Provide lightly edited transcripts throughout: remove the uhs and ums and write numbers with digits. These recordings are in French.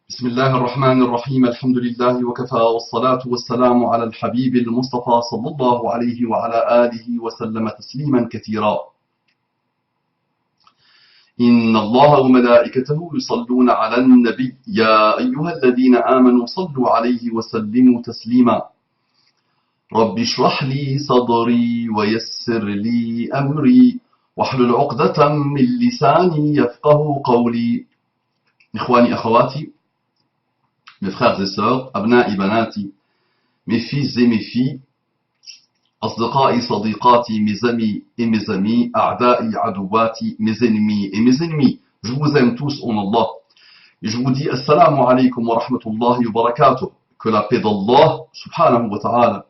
بسم الله الرحمن الرحيم الحمد لله وكفى والصلاة والسلام على الحبيب المصطفى صلى الله عليه وعلى آله وسلم تسليما كثيرا إن الله وملائكته يصلون على النبي يا أيها الذين آمنوا صلوا عليه وسلموا تسليما رب اشرح لي صدري ويسر لي أمري واحلل عقدة من لساني يفقه قولي إخواني أخواتي mes frères et sœurs, أبنائي بناتي, mes fils et mes filles, أصدقائي صديقاتي, mes amis et mes amis, أعدائي عدواتي, mes ennemis et mes ennemis, je vous aime tous en Allah. Et je vous dis Assalamu alaikum wa rahmatullahi wa barakatuh, que la paix d'Allah, subhanahu wa ta'ala,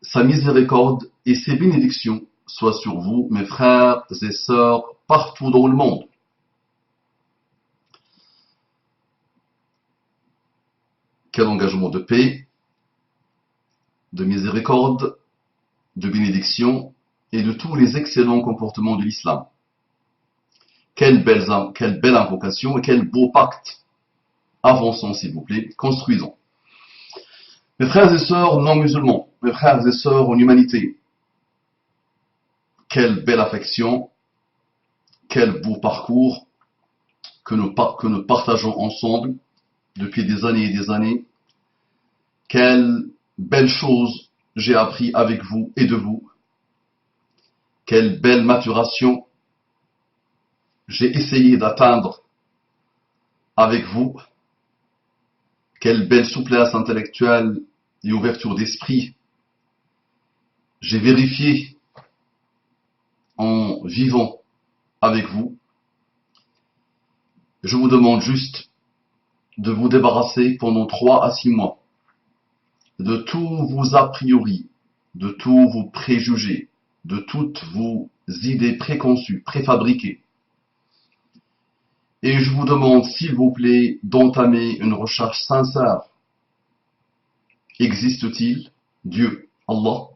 sa miséricorde et ses bénédictions soient sur vous, mes frères et sœurs, partout dans le monde. Quel engagement de paix, de miséricorde, de bénédiction et de tous les excellents comportements de l'islam. Quelle belle invocation et quel beau pacte. Avançons s'il vous plaît, construisons. Mes frères et sœurs non musulmans, mes frères et sœurs en humanité, quelle belle affection, quel beau parcours que nous partageons ensemble depuis des années et des années. Quelle belle chose j'ai appris avec vous et de vous. Quelle belle maturation j'ai essayé d'atteindre avec vous. Quelle belle souplesse intellectuelle et ouverture d'esprit j'ai vérifié en vivant avec vous. Je vous demande juste de vous débarrasser pendant 3 à 6 mois de tous vos a priori, de tous vos préjugés, de toutes vos idées préconçues, préfabriquées. Et je vous demande, s'il vous plaît, d'entamer une recherche sincère. Existe-t-il Dieu, Allah?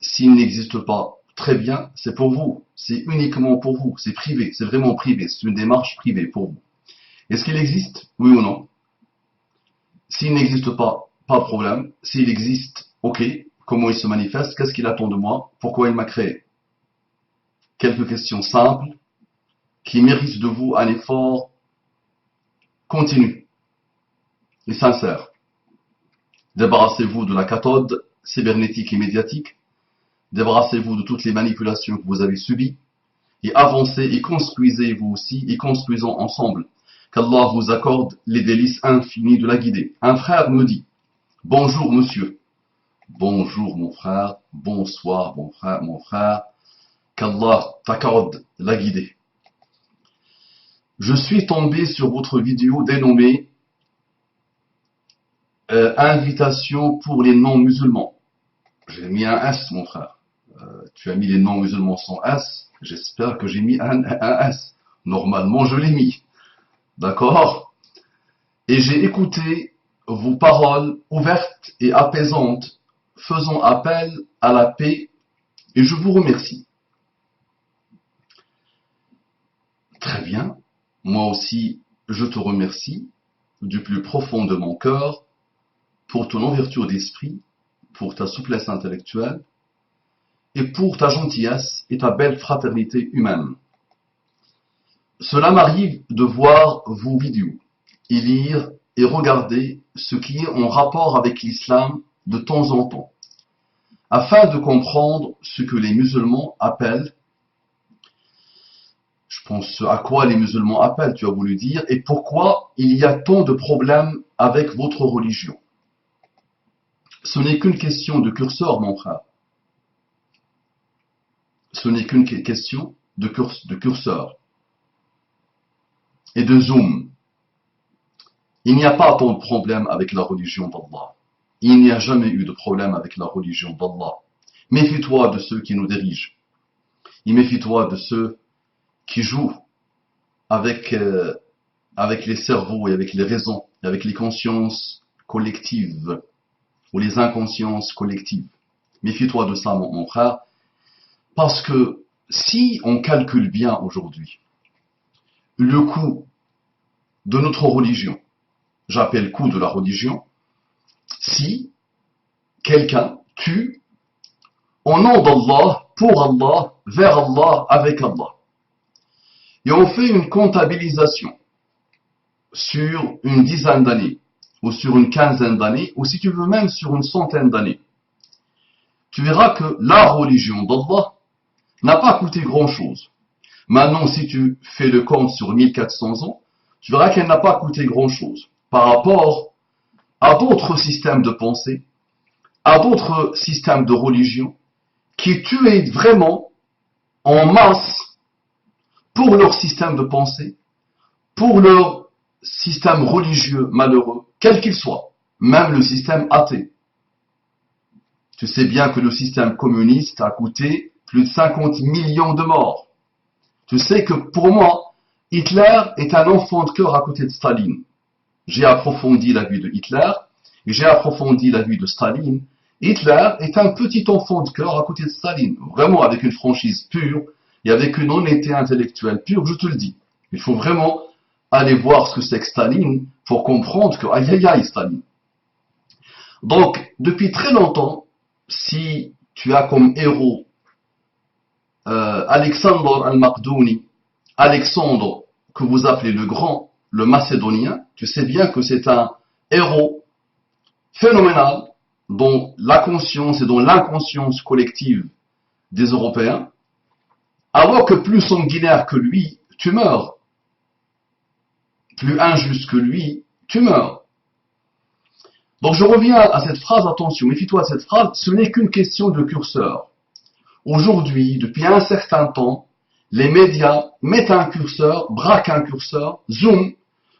S'il n'existe pas, très bien, c'est pour vous, c'est uniquement pour vous, c'est privé, c'est vraiment privé, c'est une démarche privée pour vous. Est-ce qu'il existe? Oui ou non? S'il n'existe pas, pas de problème. S'il existe, ok. Comment il se manifeste? Qu'est-ce qu'il attend de moi? Pourquoi il m'a créé? Quelques questions simples qui méritent de vous un effort continu et sincère. Débarrassez-vous de la cathode cybernétique et médiatique. Débarrassez-vous de toutes les manipulations que vous avez subies. Et avancez et construisez vous aussi et construisons ensemble. Qu'Allah vous accorde les délices infinies de la guidée. Un frère me dit, bonjour monsieur. Bonjour mon frère, bonsoir mon frère. Qu'Allah t'accorde la guidée. Je suis tombé sur votre vidéo dénommée Invitation pour les non-musulmans. J'ai mis un S mon frère. Tu as mis les non-musulmans sans S. J'espère que j'ai mis un S. Normalement je l'ai mis. D'accord? Et j'ai écouté vos paroles ouvertes et apaisantes, faisant appel à la paix, et je vous remercie. Très bien, moi aussi je te remercie du plus profond de mon cœur pour ton ouverture d'esprit, pour ta souplesse intellectuelle, et pour ta gentillesse et ta belle fraternité humaine. Cela m'arrive de voir vos vidéos, et lire et regarder ce qui est en rapport avec l'islam de temps en temps, afin de comprendre ce que les musulmans appellent, je pense à quoi les musulmans appellent, tu as voulu dire, et pourquoi il y a tant de problèmes avec votre religion. Ce n'est qu'une question de curseur, mon frère. Ce n'est qu'une question de curseur et de zoom. Il n'y a pas tant de problèmes avec la religion d'Allah. Il n'y a jamais eu de problème avec la religion d'Allah. Méfie-toi de ceux qui nous dirigent. Et méfie-toi de ceux qui jouent avec les cerveaux et avec les raisons, et avec les consciences collectives ou les inconsciences collectives. Méfie-toi de ça, mon frère, parce que si on calcule bien aujourd'hui le coût de notre religion. J'appelle coup de la religion. Si quelqu'un tue au nom d'Allah, pour Allah, vers Allah, avec Allah. Et on fait une comptabilisation sur une dizaine d'années, ou sur une quinzaine d'années, ou si tu veux même sur une centaine d'années. Tu verras que la religion d'Allah n'a pas coûté grand-chose. Maintenant, si tu fais le compte sur 1400 ans, tu verras qu'elle n'a pas coûté grand-chose par rapport à d'autres systèmes de pensée, à d'autres systèmes de religion qui tuaient vraiment en masse pour leur système de pensée, pour leur système religieux malheureux, quel qu'il soit, même le système athée. Tu sais bien que le système communiste a coûté plus de 50 millions de morts. Tu sais que pour moi, Hitler est un enfant de cœur à côté de Staline. J'ai approfondi la vie de Hitler et j'ai approfondi la vie de Staline. Hitler est un petit enfant de cœur à côté de Staline, vraiment avec une franchise pure et avec une honnêteté intellectuelle pure, je te le dis. Il faut vraiment aller voir ce que c'est que Staline pour comprendre que aïe aïe aïe Staline. Donc, depuis très longtemps, si tu as comme héros Alexandre al-Makdouni, Alexandre que vous appelez le Grand, le Macédonien, tu sais bien que c'est un héros phénoménal dont la conscience et dont l'inconscience collective des Européens, alors que plus sanguinaire que lui, tu meurs. Plus injuste que lui, tu meurs. Donc je reviens à cette phrase, attention, méfie-toi de cette phrase, ce n'est qu'une question de curseur. Aujourd'hui, depuis un certain temps, les médias mettent un curseur, braquent un curseur, zoom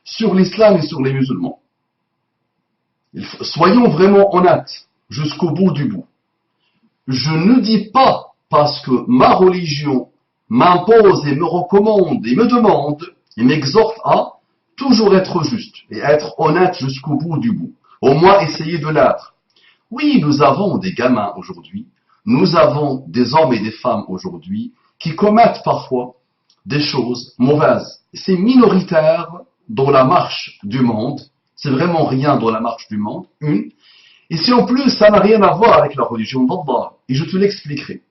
sur l'islam et sur les musulmans. Soyons vraiment honnêtes jusqu'au bout du bout. Je ne dis pas parce que ma religion m'impose et me recommande et me demande et m'exhorte à toujours être juste et être honnête jusqu'au bout du bout. Au moins essayer de l'être. Oui, nous avons des gamins aujourd'hui, nous avons des hommes et des femmes aujourd'hui qui commettent parfois des choses mauvaises. C'est minoritaire dans la marche du monde, c'est vraiment rien dans la marche du monde, une. Et si en plus ça n'a rien à voir avec la religion d'Allah, et je te l'expliquerai.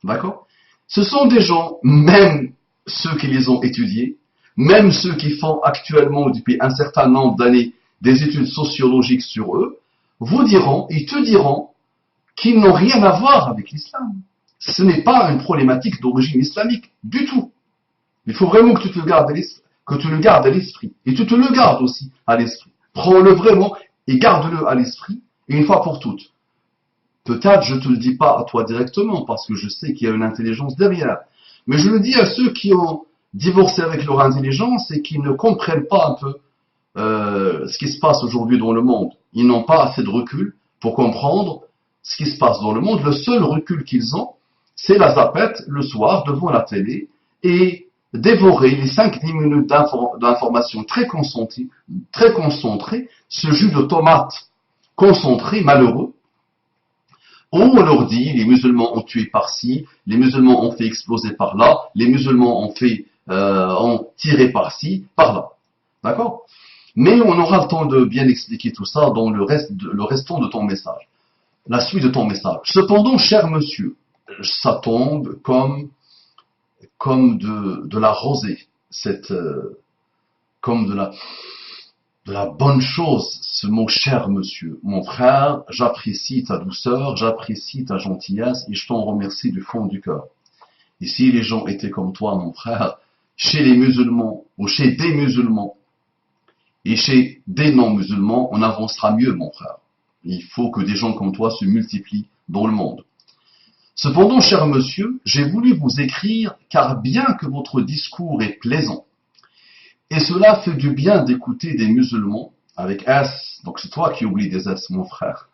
D'accord? Ce sont des gens, même ceux qui les ont étudiés, même ceux qui font actuellement depuis un certain nombre d'années des études sociologiques sur eux, vous diront, ils te diront qu'ils n'ont rien à voir avec l'islam. Ce n'est pas une problématique d'origine islamique du tout. Il faut vraiment que tu te le gardes à l'esprit. Et tu te le gardes aussi à l'esprit. Prends-le vraiment et garde-le à l'esprit, et une fois pour toutes. Peut-être je ne te le dis pas à toi directement, parce que je sais qu'il y a une intelligence derrière. Mais je le dis à ceux qui ont divorcé avec leur intelligence et qui ne comprennent pas un peu ce qui se passe aujourd'hui dans le monde. Ils n'ont pas assez de recul pour comprendre ce qui se passe dans le monde. Le seul recul qu'ils ont, c'est la zapette le soir devant la télé et dévorer les 5-10 minutes d'informations très concentrées, ce jus de tomate concentré, malheureux, où on leur dit les musulmans ont tué par-ci, les musulmans ont fait exploser par-là, les musulmans ont tiré par-ci, par-là. D'accord? Mais on aura le temps de bien expliquer tout ça dans le restant de ton message, la suite de ton message. Cependant, cher monsieur, ça tombe comme de la rosée, comme de la bonne chose, ce mot cher monsieur. Mon frère, j'apprécie ta douceur, j'apprécie ta gentillesse et je t'en remercie du fond du cœur. Et si les gens étaient comme toi, mon frère, chez les musulmans ou chez des musulmans, et chez des non-musulmans, on avancera mieux, mon frère. Il faut que des gens comme toi se multiplient dans le monde. Cependant, cher monsieur, j'ai voulu vous écrire car bien que votre discours est plaisant, et cela fait du bien d'écouter des musulmans avec S, donc c'est toi qui oublies des S, mon frère.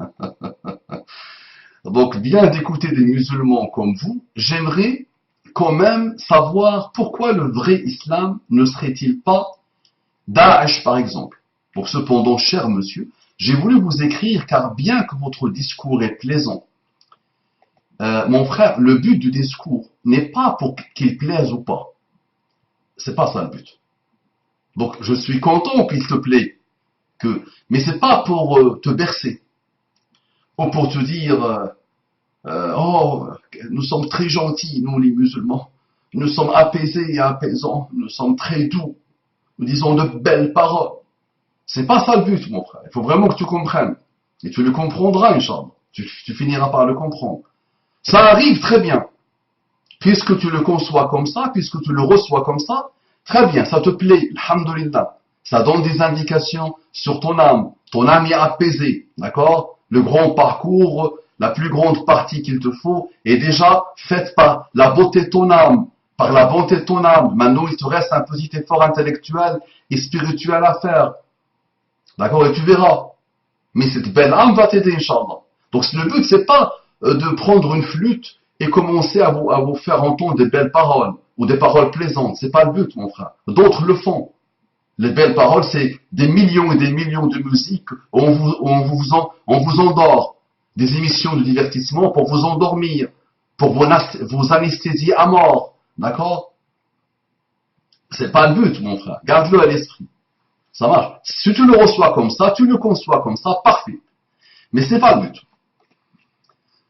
Donc bien d'écouter des musulmans comme vous, j'aimerais quand même savoir pourquoi le vrai islam ne serait-il pas Daesh, par exemple. Donc cependant, cher monsieur, j'ai voulu vous écrire car bien que votre discours est plaisant, mon frère, le but du discours n'est pas pour qu'il plaise ou pas. C'est pas ça le but. Donc je suis content qu'il te plaît, mais c'est pas pour te bercer, ou pour te dire oh, nous sommes très gentils, nous les musulmans, nous sommes apaisés et apaisants, nous sommes très doux, nous disons de belles paroles. C'est pas ça le but, mon frère. Il faut vraiment que tu comprennes. Et tu le comprendras, Inch'Allah. Tu finiras par le comprendre. Ça arrive très bien. Puisque tu le conçois comme ça, puisque tu le reçois comme ça, très bien, ça te plaît, alhamdoulilah. Ça donne des indications sur ton âme. Ton âme est apaisée, d'accord? Le grand parcours, la plus grande partie qu'il te faut est déjà faite par la beauté de ton âme. Par la bonté de ton âme. Maintenant, il te reste un petit effort intellectuel et spirituel à faire. D'accord? Et tu verras. Mais cette belle âme va t'aider, Inch'Allah. Donc le but, c'est pas de prendre une flûte et commencer à vous faire entendre des belles paroles ou des paroles plaisantes. C'est pas le but, mon frère. D'autres le font. Les belles paroles, c'est des millions et des millions de musiques où on vous endort. Des émissions de divertissement pour vous endormir, pour vous anesthésier à mort. D'accord? C'est pas le but, mon frère. Garde-le à l'esprit. Ça marche. Si tu le reçois comme ça, tu le conçois comme ça, parfait. Mais c'est pas le but.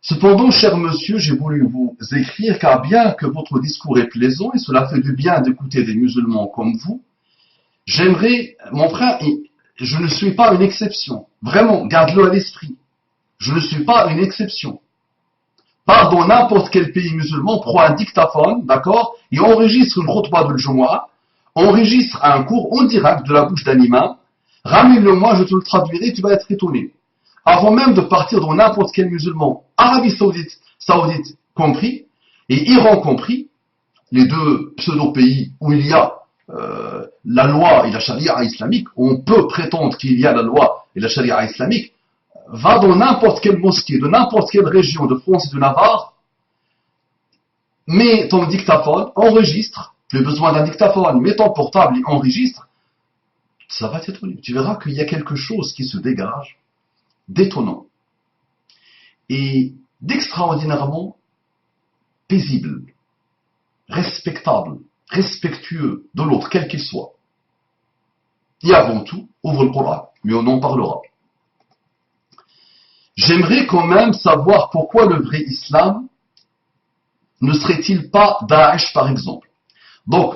Cependant, cher monsieur, j'ai voulu vous écrire car bien que votre discours est plaisant et cela fait du bien d'écouter des musulmans comme vous, j'aimerais, mon frère, je ne suis pas une exception. Vraiment, garde-le à l'esprit. Je ne suis pas une exception. Pars dans n'importe quel pays musulman, prends un dictaphone, d'accord, et enregistre une khutbah de Jumu'ah, enregistre un cours en direct de la bouche d'un imam, ramène-le-moi, je te le traduirai, tu vas être étonné. Avant même de partir dans n'importe quel musulman, Arabie Saoudite compris, et Iran compris, les deux pseudo-pays où il y a la loi et la charia islamique, on peut prétendre qu'il y a la loi et la charia islamique, va dans n'importe quelle mosquée, de n'importe quelle région de France et de Navarre, mets ton dictaphone, enregistre, plus besoin d'un dictaphone, mets ton portable et enregistre, ça va t'étonner. Tu verras qu'il y a quelque chose qui se dégage d'étonnant et d'extraordinairement paisible, respectable, respectueux de l'autre, quel qu'il soit. Et avant tout, ouvre le Coran, mais on en parlera. J'aimerais quand même savoir pourquoi le vrai islam ne serait-il pas Daesh, par exemple. Donc,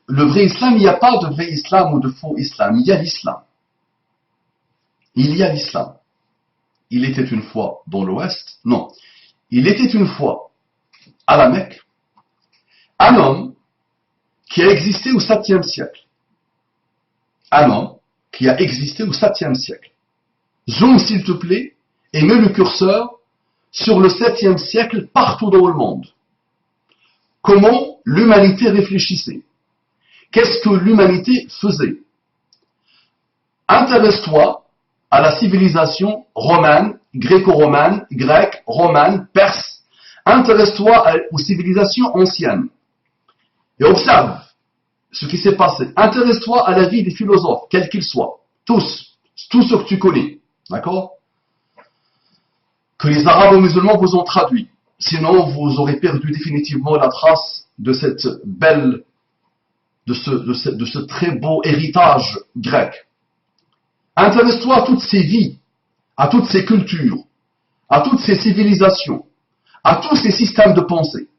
le vrai islam, il n'y a pas de vrai islam ou de faux islam, il y a l'islam. Il y a l'islam. Il était une fois dans l'Ouest, non. Il était une fois à la Mecque, un homme qui a existé au 7e siècle. Un homme qui a existé au 7e siècle. Zoom, s'il te plaît, et mets le curseur sur le 7e siècle partout dans le monde. Comment l'humanité réfléchissait? Qu'est-ce que l'humanité faisait? Intéresse-toi à la civilisation romaine, gréco-romaine, grecque, romane, perse. Intéresse-toi aux civilisations anciennes. Et observe ce qui s'est passé. Intéresse-toi à la vie des philosophes, quels qu'ils soient. Tous ceux que tu connais. D'accord? Que les arabo-musulmans vous ont traduit. Sinon, vous aurez perdu définitivement la trace de cette belle, de ce très beau héritage grec. Intéresse-toi à toutes ces vies, à toutes ces cultures, à toutes ces civilisations, à tous ces systèmes de pensée.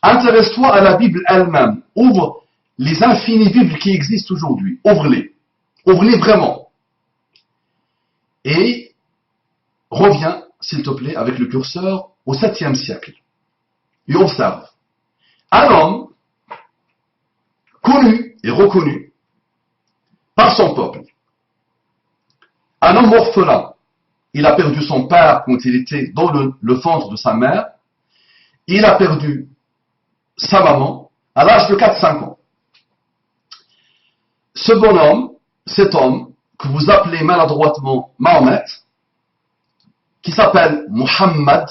Intéresse-toi à la Bible elle-même. Ouvre les infinies Bibles qui existent aujourd'hui. Ouvre-les. Ouvre-les vraiment. Et reviens, s'il te plaît, avec le curseur au 7e siècle. Et observe. Un homme connu et reconnu par son peuple. Un homme orphelin. Il a perdu son père quand il était dans le ventre de sa mère. Il a perdu sa maman à l'âge de 4-5 ans. Ce bonhomme, cet homme, que vous appelez maladroitement Mahomet, qui s'appelle Muhammad,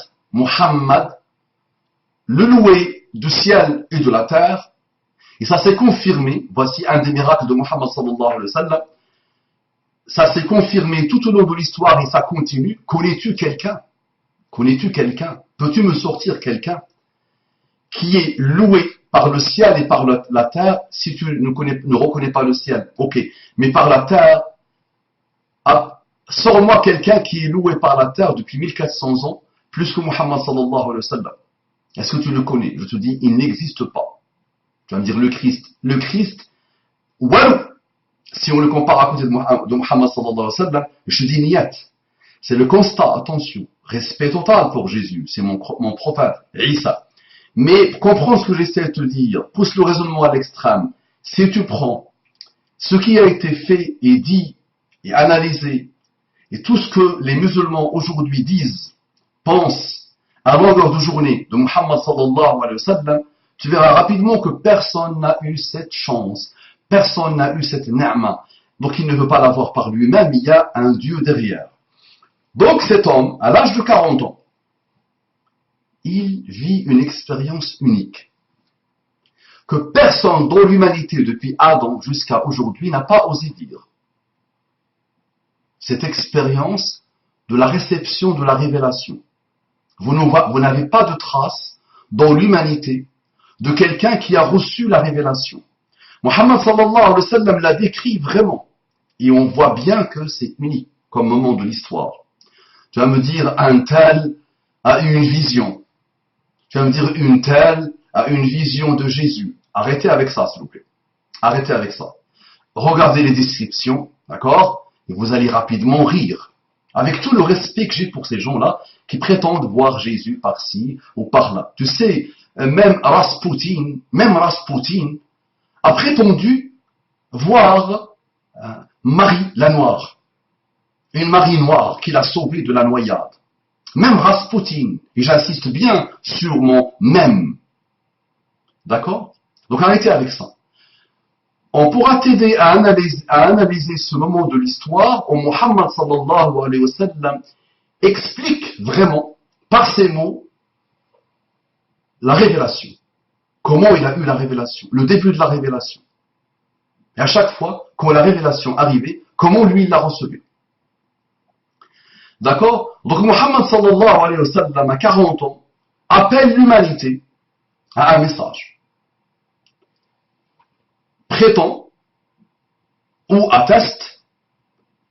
le loué du ciel et de la terre, et ça s'est confirmé, voici un des miracles de Muhammad sallallahu alayhi wa sallam, ça s'est confirmé tout au long de l'histoire et ça continue. Connais-tu quelqu'un? Connais-tu quelqu'un? Peux-tu me sortir quelqu'un qui est loué par le ciel et par la terre, si tu ne reconnais pas le ciel, ok. Mais par la terre, sors-moi quelqu'un qui est loué par la terre depuis 1400 ans, plus que Muhammad sallallahu alayhi wa sallam. Est-ce que tu le connais? Je te dis, il n'existe pas. Tu vas me dire le Christ. Le Christ, ouais, si on le compare à côté de Muhammad sallallahu alayhi wa sallam, je dis niyat. C'est le constat, attention, respect total pour Jésus, c'est mon prophète, Isa. Mais comprends ce que j'essaie de te dire, pousse le raisonnement à l'extrême. Si tu prends ce qui a été fait et dit et analysé, et tout ce que les musulmans aujourd'hui disent, pensent, à longueur de journée de Muhammad sallallahu alayhi wa sallam, tu verras rapidement que personne n'a eu cette chance, personne n'a eu cette ni'ma. Donc il ne veut pas l'avoir par lui-même, il y a un Dieu derrière. Donc cet homme, à l'âge de 40 ans, il vit une expérience unique que personne dans l'humanité depuis Adam jusqu'à aujourd'hui n'a pas osé dire. Cette expérience de la réception de la révélation. Vous n'avez pas de trace dans l'humanité de quelqu'un qui a reçu la révélation. Muhammad sallallahu alayhi wa sallam l'a décrit vraiment. Et on voit bien que c'est unique comme moment de l'histoire. Tu vas me dire, un tel a eu une vision. Tu vas me dire, une telle a une vision de Jésus. Arrêtez avec ça, s'il vous plaît. Arrêtez avec ça. Regardez les descriptions, d'accord? Et vous allez rapidement rire. Avec tout le respect que j'ai pour ces gens-là qui prétendent voir Jésus par-ci ou par-là. Tu sais, même Rasputin a prétendu voir Marie la Noire. Une Marie noire qui l'a sauvée de la noyade. Même Rasputin, et j'insiste bien sur mon même. D'accord? Donc arrêtez avec ça. On pourra t'aider à analyser ce moment de l'histoire où Muhammad sallallahu alayhi wa sallam explique vraiment, par ses mots, la révélation. Comment il a eu la révélation, le début de la révélation. Et à chaque fois, quand la révélation arrivait, comment lui il l'a recevue. D'accord? Donc Muhammad sallallahu alayhi wa sallam à 40 ans appelle l'humanité à un message. Prétend ou atteste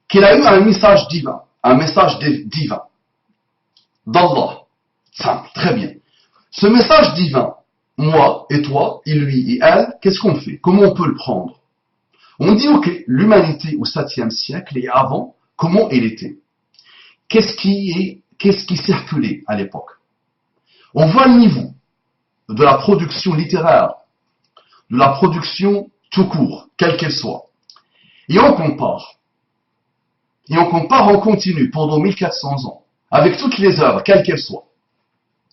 qu'il a eu un message divin d'Allah. Simple, très bien. Ce message divin, moi et toi, et lui et elle, qu'est-ce qu'on fait? Comment on peut le prendre? On dit, ok, l'humanité au 7e siècle et avant, comment elle était? Qu'est-ce qui circulait à l'époque? On voit le niveau de la production littéraire, de la production tout court, quelle qu'elle soit. Et on compare. On continue pendant 1400 ans, avec toutes les œuvres, quelles qu'elles soient.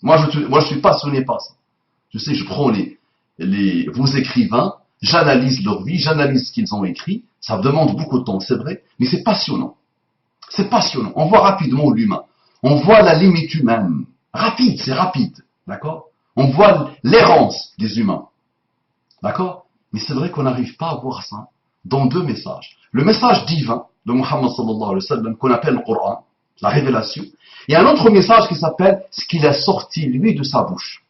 Moi, je suis passionné par ça. Je sais, je prends vos écrivains, j'analyse leur vie, j'analyse ce qu'ils ont écrit. Ça demande beaucoup de temps, c'est vrai, mais c'est passionnant. C'est passionnant. On voit rapidement l'humain. On voit la limite humaine. Rapide, c'est rapide. D'accord? On voit l'errance des humains. D'accord? Mais c'est vrai qu'on n'arrive pas à voir ça dans deux messages. Le message divin de Muhammad sallallahu alayhi wa sallam, qu'on appelle le Coran, la révélation, et un autre message qui s'appelle ce qu'il a sorti, lui, de sa bouche.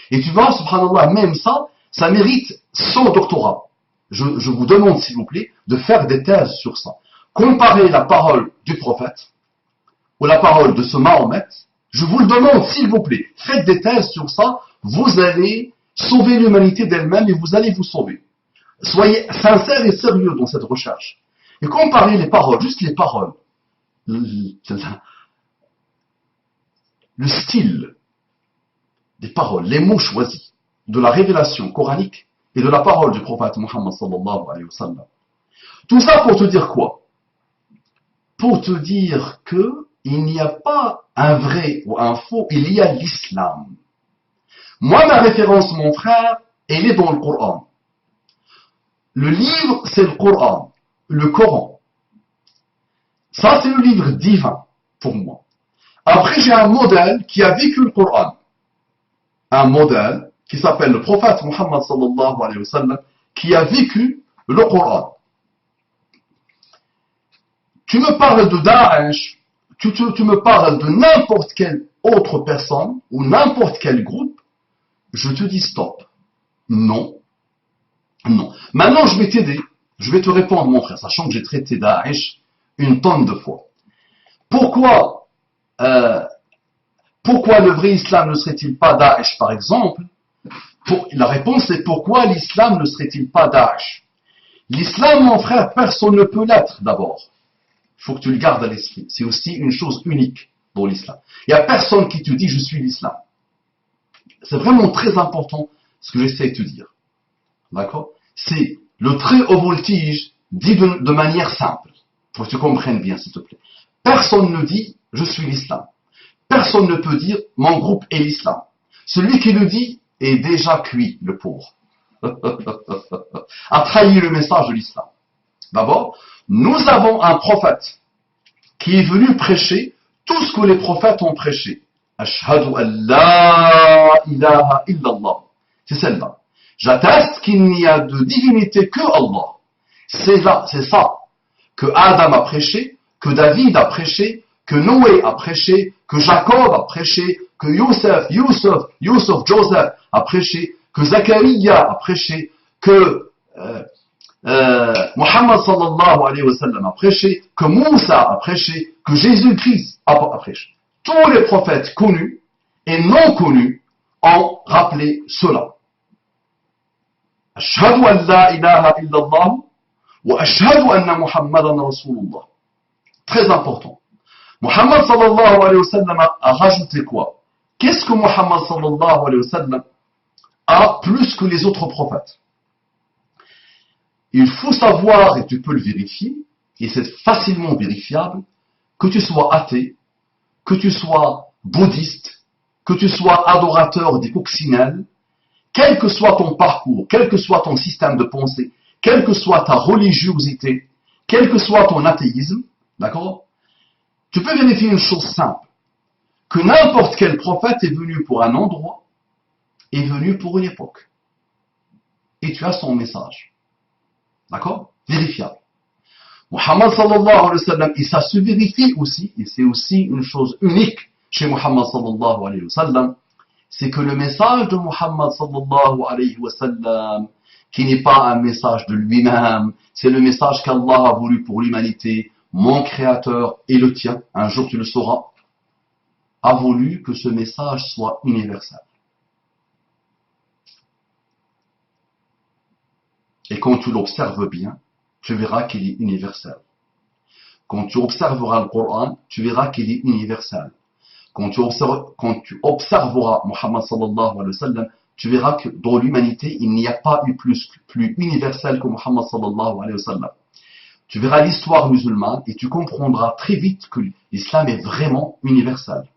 Et tu vois, subhanallah, même ça, ça mérite son doctorat. Je vous demande, s'il vous plaît, de faire des thèses sur ça. Comparer la parole du prophète ou la parole de ce Mahomet, je vous le demande, s'il vous plaît, faites des thèses sur ça, vous allez sauver l'humanité d'elle-même et vous allez vous sauver. Soyez sincères et sérieux dans cette recherche. Et comparez les paroles, juste les paroles. Le style des paroles, les mots choisis de la révélation coranique et de la parole du prophète Muhammad sallallahu alayhi wa sallam. Tout ça pour te dire quoi? Pour te dire que il n'y a pas un vrai ou un faux, il y a l'islam. Moi, ma référence, mon frère, elle est dans le Coran. Le livre, c'est le Coran, le Coran. Ça, c'est le livre divin pour moi. Après, j'ai un modèle qui a vécu le Coran. Un modèle qui s'appelle le prophète Muhammad sallallahu alayhi wa sallam, qui a vécu le Coran. Tu me parles de Daesh, tu me parles de n'importe quelle autre personne ou n'importe quel groupe, je te dis stop. Non, non. Maintenant, je vais t'aider. Je vais te répondre, mon frère, sachant que j'ai traité Daesh une tonne de fois. Pourquoi, pourquoi le vrai islam ne serait-il pas Daesh, par exemple? La réponse est pourquoi l'islam ne serait-il pas Daesh? L'islam, mon frère, personne ne peut l'être d'abord. Il faut que tu le gardes à l'esprit. C'est aussi une chose unique dans l'islam. Il n'y a personne qui te dit je suis l'islam. C'est vraiment très important ce que j'essaie de te dire. D'accord? C'est le très haut voltige dit de manière simple. Pour que tu comprennes bien, s'il te plaît. Personne ne dit je suis l'islam. Personne ne peut dire mon groupe est l'islam. Celui qui le dit est déjà cuit, le pauvre. A trahi le message de l'islam. D'abord, nous avons un prophète qui est venu prêcher tout ce que les prophètes ont prêché. Ashhadu an la ilaha illallah. C'est celle-là. J'atteste qu'il n'y a de divinité que Allah. C'est ça que Adam a prêché, que David a prêché, que Noé a prêché, que Jacob a prêché, que Youssef, Joseph a prêché, que Zacharia a prêché, que Muhammad sallallahu alayhi wa sallam a prêché, que Moussa a prêché, que Jésus-Christ a prêché. Tous les prophètes connus et non connus ont rappelé cela. Ashhadu an la ilaha illallah wa ashhadu anna Muhammadan Rasulullah. Très important. Muhammad sallallahu alayhi wa sallam a rajouté quoi? Qu'est-ce que Muhammad sallallahu alayhi wa sallam a plus que les autres prophètes? Il faut savoir, et tu peux le vérifier, et c'est facilement vérifiable, que tu sois athée, que tu sois bouddhiste, que tu sois adorateur des coccinelles, quel que soit ton parcours, quel que soit ton système de pensée, quelle que soit ta religiosité, quel que soit ton athéisme, d'accord? Tu peux vérifier une chose simple, que n'importe quel prophète est venu pour un endroit, est venu pour une époque. Et tu as son message. D'accord? Vérifiable. Muhammad sallallahu alayhi wa sallam, et ça se vérifie aussi, et c'est aussi une chose unique chez Muhammad sallallahu alayhi wa sallam, c'est que le message de Muhammad sallallahu alayhi wa sallam, qui n'est pas un message de lui-même, c'est le message qu'Allah a voulu pour l'humanité, mon créateur et le tien, un jour tu le sauras, a voulu que ce message soit universel. Et quand tu l'observes bien, tu verras qu'il est universel. Quand tu observeras le Coran, tu verras qu'il est universel. Quand tu observeras Muhammad sallallahu alayhi wa sallam, tu verras que dans l'humanité, il n'y a pas eu plus universel que Muhammad sallallahu alayhi wa sallam. Tu verras l'histoire musulmane et tu comprendras très vite que l'islam est vraiment universel.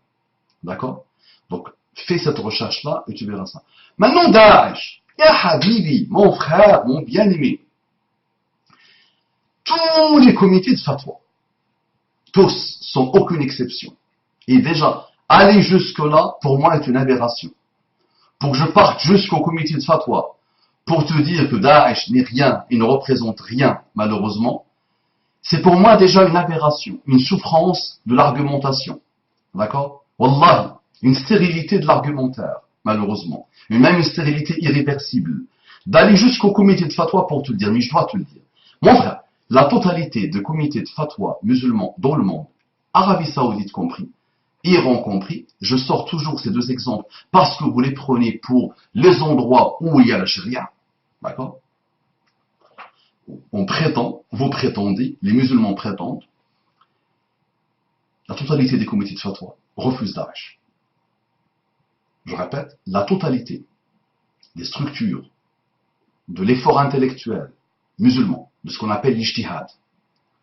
D'accord? Donc, fais cette recherche-là et tu verras ça. Maintenant, Daesh. Ya Habibi, mon frère, mon bien-aimé. Tous les comités de fatwa, tous, sans aucune exception. Et déjà, aller jusque-là, pour moi, est une aberration. Pour que je parte jusqu'au comité de fatwa, pour te dire que Daesh n'est rien, il ne représente rien, malheureusement, c'est pour moi déjà une aberration, une souffrance de l'argumentation. D'accord? Wallahi, une stérilité de l'argumentaire, malheureusement. Mais même une stérilité irréversible. D'aller jusqu'au comité de fatwa pour te le dire, mais je dois te le dire. Mon frère, la totalité de comités de fatwa musulmans dans le monde, Arabie Saoudite compris, Iran compris, je sors toujours ces deux exemples parce que vous les prenez pour les endroits où il y a la charia. D'accord? On prétend, vous prétendez, les musulmans prétendent, la totalité des comités de fatwa refusent Daesh. Je répète, la totalité des structures de l'effort intellectuel musulman, de ce qu'on appelle l'ijtihad,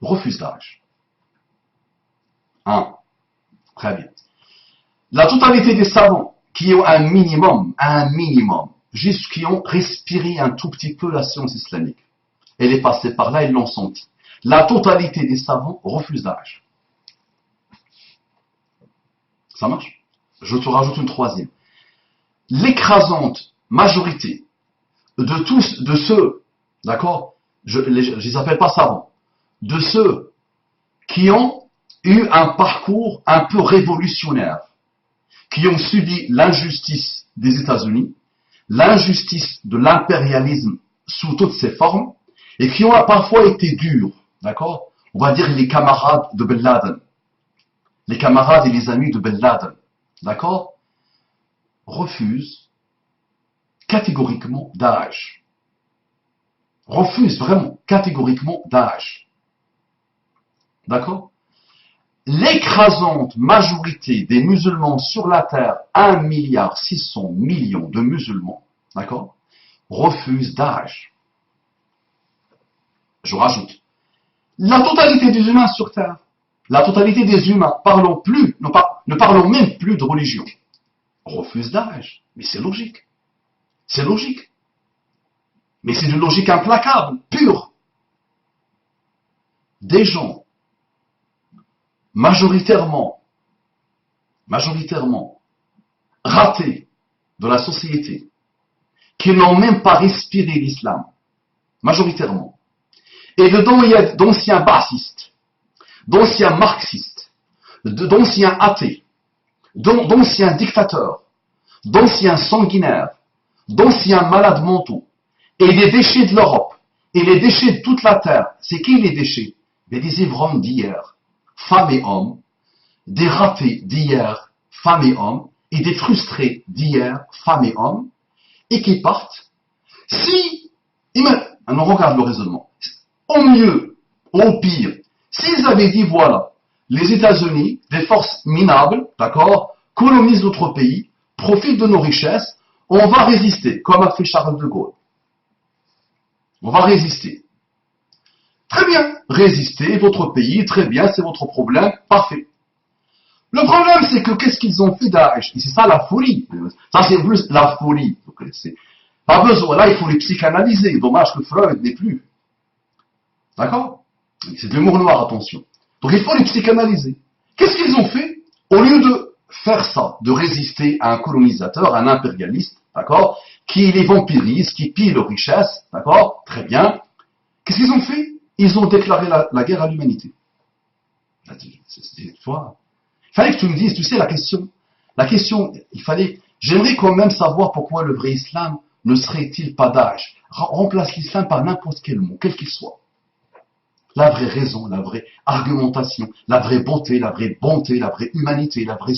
refusent Daesh. Très bien. La totalité des savants qui ont un minimum, juste qui ont respiré un tout petit peu la science islamique, elle est passée par là, ils l'ont senti. La totalité des savants refusent Daesh. Ça marche? Je te rajoute une troisième. L'écrasante majorité de ceux, d'accord, je les appelle pas savants, de ceux qui ont eu un parcours un peu révolutionnaire, qui ont subi l'injustice des États-Unis, l'injustice de l'impérialisme sous toutes ses formes, et qui ont parfois été durs, d'accord? On va dire les camarades de Ben Laden, les camarades et les amis de Ben Laden, d'accord? Refusent catégoriquement Daesh. Refusent vraiment catégoriquement Daesh. D'accord? L'écrasante majorité des musulmans sur la terre, 1,6 milliard de musulmans, d'accord, refusent Daesh. Je rajoute, la totalité des humains sur terre, la totalité des humains, ne parlons même plus de religion, refusent Daesh. Mais c'est logique. C'est logique. Mais c'est une logique implacable, pure. Des gens majoritairement ratés de la société, qui n'ont même pas respiré l'islam, majoritairement, et dedans il y a d'anciens bassistes, d'anciens marxistes, d'anciens athées, d'anciens dictateurs, d'anciens sanguinaires, d'anciens malades mentaux, et les déchets de l'Europe, et les déchets de toute la terre. C'est qui les déchets? Mais des ivrognes d'hier, femmes et hommes, des ratés d'hier, femmes et hommes, et des frustrés d'hier, femmes et hommes, et qui partent. On regarde le raisonnement. Au mieux, au pire, s'ils avaient dit, voilà, les États-Unis, des forces minables, d'accord, colonisent notre pays, profitent de nos richesses, on va résister, comme a fait Charles de Gaulle. On va résister. Très bien, résistez, votre pays, très bien, c'est votre problème, parfait. Le problème, c'est que qu'est-ce qu'ils ont fait Daesh? Et c'est ça la folie. Ça, c'est plus la folie. Pas besoin, là, il faut les psychanalyser. Dommage que Freud n'est plus. D'accord? C'est de l'humour noir, attention. Donc, il faut les psychanalyser. Qu'est-ce qu'ils ont fait? Au lieu de faire ça, de résister à un colonisateur, à un impérialiste, d'accord, qui les vampirise, qui pille leurs richesses, d'accord, très bien. Qu'est-ce qu'ils ont fait? Ils ont déclaré la guerre à l'humanité. Il fallait que tu me dises, tu sais, la question, j'aimerais quand même savoir pourquoi le vrai islam ne serait-il pas Daesh. Remplace l'islam par n'importe quel mot, quel qu'il soit. La vraie raison, la vraie argumentation, la vraie beauté, la vraie bonté, la vraie humanité, la vraie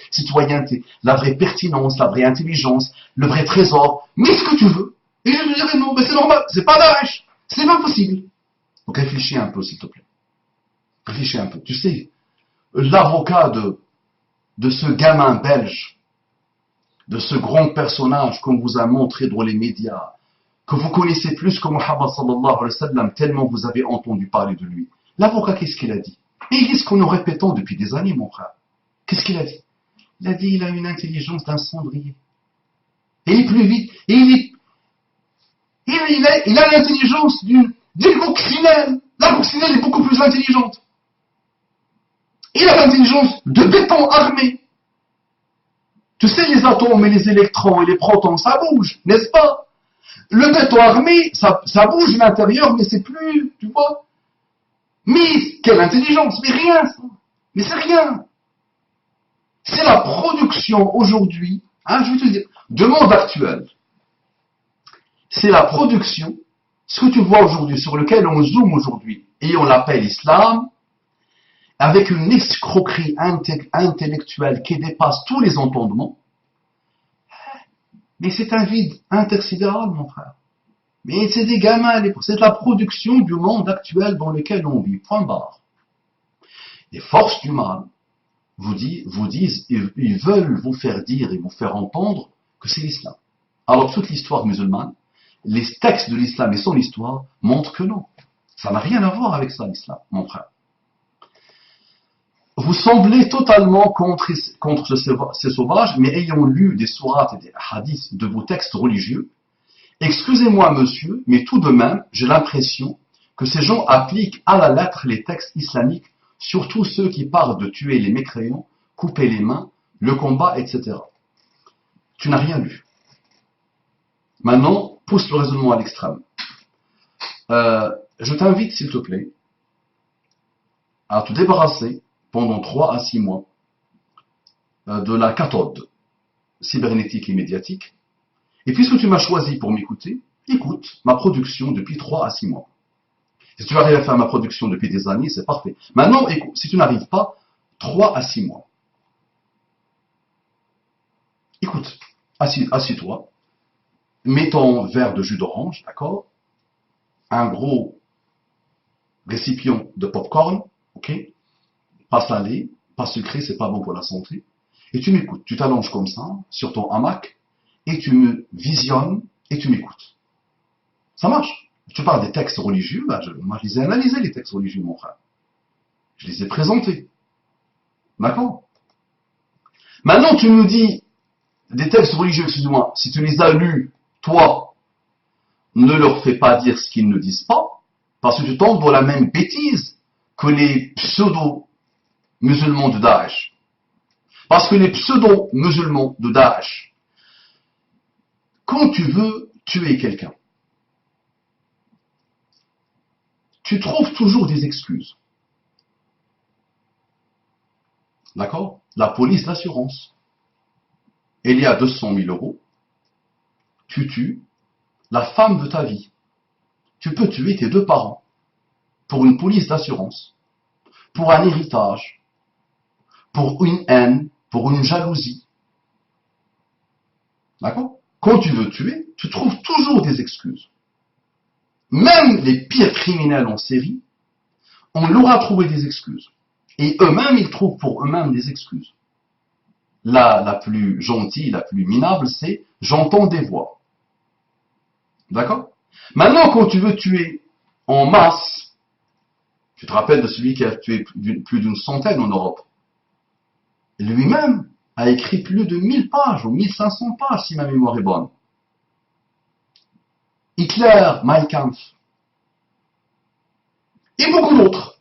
citoyenneté, la vraie pertinence, la vraie intelligence, le vrai trésor, mais ce que tu veux. Et je me dirais non, mais c'est normal, c'est pas Daesh, c'est pas possible. Donc réfléchis un peu, s'il te plaît. Réfléchis un peu. Tu sais, l'avocat de ce gamin belge, de ce grand personnage qu'on vous a montré dans les médias, que vous connaissez plus que Muhammad sallallahu alayhi wa sallam, tellement vous avez entendu parler de lui. L'avocat, qu'est-ce qu'il a dit? Et il dit ce que nous répétons depuis des années, mon frère. Qu'est-ce qu'il a dit? Il a dit il a une intelligence d'un cendrier. Et il est plus vite. Et il a l'intelligence d'une coccinelle. La coccinelle est beaucoup plus intelligente. Il a l'intelligence de béton armé. Tu sais, les atomes et les électrons et les protons, ça bouge, n'est-ce pas? Le béton armé, ça bouge l'intérieur, mais c'est plus, tu vois. Mais quelle intelligence? Mais rien, ça. Mais c'est rien. C'est la production aujourd'hui, je vais te dire, de monde actuel. C'est la production, ce que tu vois aujourd'hui, sur lequel on zoome aujourd'hui, et on l'appelle islam, avec une escroquerie intellectuelle qui dépasse tous les entendements. Mais c'est un vide intersidéral, mon frère. Mais c'est des gamins, c'est la production du monde actuel dans lequel on vit. Point barre. Les forces du mal vous disent, ils veulent vous faire dire et vous faire entendre que c'est l'islam. Alors toute l'histoire musulmane, les textes de l'islam et son histoire montrent que non. Ça n'a rien à voir avec ça, l'islam, mon frère. Vous semblez totalement contre ces sauvages, mais ayant lu des sourates et des hadiths de vos textes religieux, excusez-moi monsieur, mais tout de même, j'ai l'impression que ces gens appliquent à la lettre les textes islamiques, surtout ceux qui parlent de tuer les mécréants, couper les mains, le combat, etc. Tu n'as rien lu. Maintenant, pousse le raisonnement à l'extrême. Je t'invite, s'il te plaît, à te débarrasser pendant 3 à 6 mois de la cathode cybernétique et médiatique, Et puisque tu m'as choisi pour m'écouter, écoute ma production depuis 3 à 6 mois. Si tu arrives à faire ma production depuis des années, c'est parfait. Maintenant, écoute, si tu n'arrives pas, 3 à 6 mois. Écoute, assis-toi, mets ton verre de jus d'orange, d'accord? Un gros récipient de popcorn, ok? Pas salé, pas sucré, c'est pas bon pour la santé. Et tu m'écoutes, tu t'allonges comme ça, sur ton hamac, et tu me visionnes, et tu m'écoutes. Ça marche. Tu parles des textes religieux, moi je les ai analysés, les textes religieux, mon frère. Je les ai présentés. D'accord? Maintenant, tu nous dis, des textes religieux, excuse-moi, si tu les as lus, toi, ne leur fais pas dire ce qu'ils ne disent pas, parce que tu tombes dans la même bêtise que les pseudo-musulmans de Daesh. Parce que les pseudo-musulmans de Daesh, quand tu veux tuer quelqu'un, tu trouves toujours des excuses. D'accord? La police d'assurance. Il y a 200 000 euros. Tu tues la femme de ta vie. Tu peux tuer tes 2 parents pour une police d'assurance, pour un héritage, pour une haine, pour une jalousie. D'accord? Quand tu veux tuer, tu trouves toujours des excuses. Même les pires criminels en série, on leur a trouvé des excuses. Et eux-mêmes, ils trouvent pour eux-mêmes des excuses. La plus gentille, la plus minable, c'est « j'entends des voix ». D'accord? Maintenant, quand tu veux tuer en masse, tu te rappelles de celui qui a tué plus d'une centaine en Europe. Lui-même a écrit plus de 1000 pages ou 1500 pages, si ma mémoire est bonne. Hitler, Mein Kampf. Et beaucoup d'autres.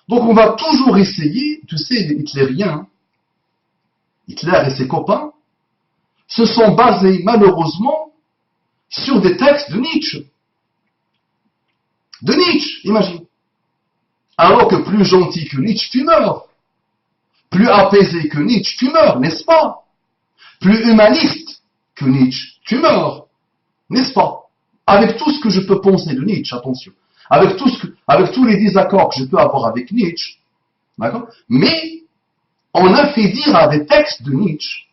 Donc on va toujours essayer, tu sais, les hitlériens, Hitler et ses copains, se sont basés malheureusement sur des textes de Nietzsche. De Nietzsche, imagine. Alors que plus gentil que Nietzsche, tu meurs. Plus apaisé que Nietzsche, tu meurs, n'est-ce pas? Plus humaniste que Nietzsche, tu meurs, n'est-ce pas? Avec tout ce que je peux penser de Nietzsche, attention. Avec tous les désaccords que je peux avoir avec Nietzsche, d'accord? Mais on a fait dire à des textes de Nietzsche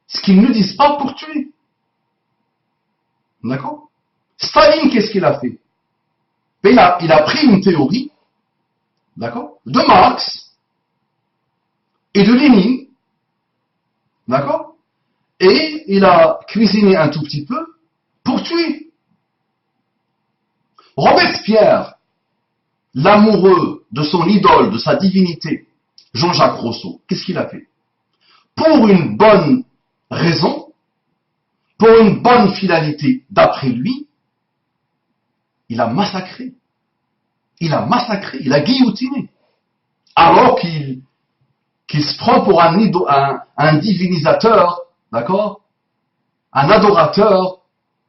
ce qu'ils ne disent pas pour tuer. D'accord? Staline, qu'est-ce qu'il a fait? Il a pris une théorie, d'accord, de Marx et de Lénine, d'accord, et il a cuisiné un tout petit peu pour tuer. Robespierre, l'amoureux de son idole, de sa divinité, Jean-Jacques Rousseau, qu'est-ce qu'il a fait? Pour une bonne raison, pour une bonne finalité d'après lui, il a massacré. Il a guillotiné. Alors qu'il se prend pour un divinisateur, d'accord? Un adorateur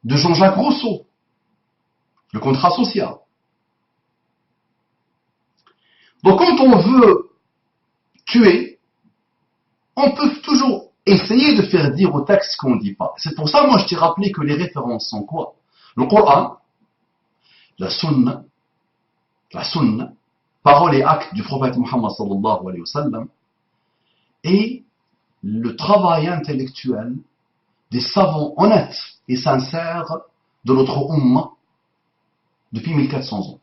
de Jean-Jacques Rousseau. Le contrat social. Donc quand on veut tuer, on peut toujours essayer de faire dire au texte ce qu'on ne dit pas. C'est pour ça, moi, je t'ai rappelé que les références sont quoi? Le Coran, la Sunna, parole et acte du prophète Muhammad sallallahu alayhi wa sallam, et le travail intellectuel des savants honnêtes et sincères de notre Ummah depuis 1400 ans.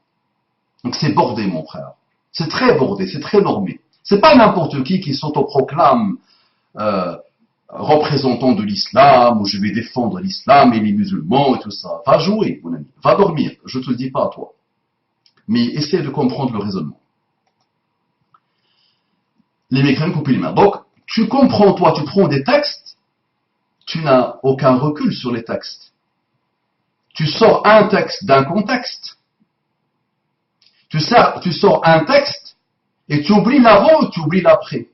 Donc c'est bordé, mon frère. C'est très bordé, c'est très normé. C'est pas n'importe qui s'autoproclame représentant de l'islam, ou je vais défendre l'islam et les musulmans et tout ça. Va jouer, mon ami. Va dormir. Je te le dis pas à toi. Mais essaie de comprendre le raisonnement. Les mécréants coupent les mains. Donc, tu comprends, toi, tu prends des textes, tu n'as aucun recul sur les textes. Tu sors un texte d'un contexte. Tu sors un texte et tu oublies l'avant et tu oublies l'après.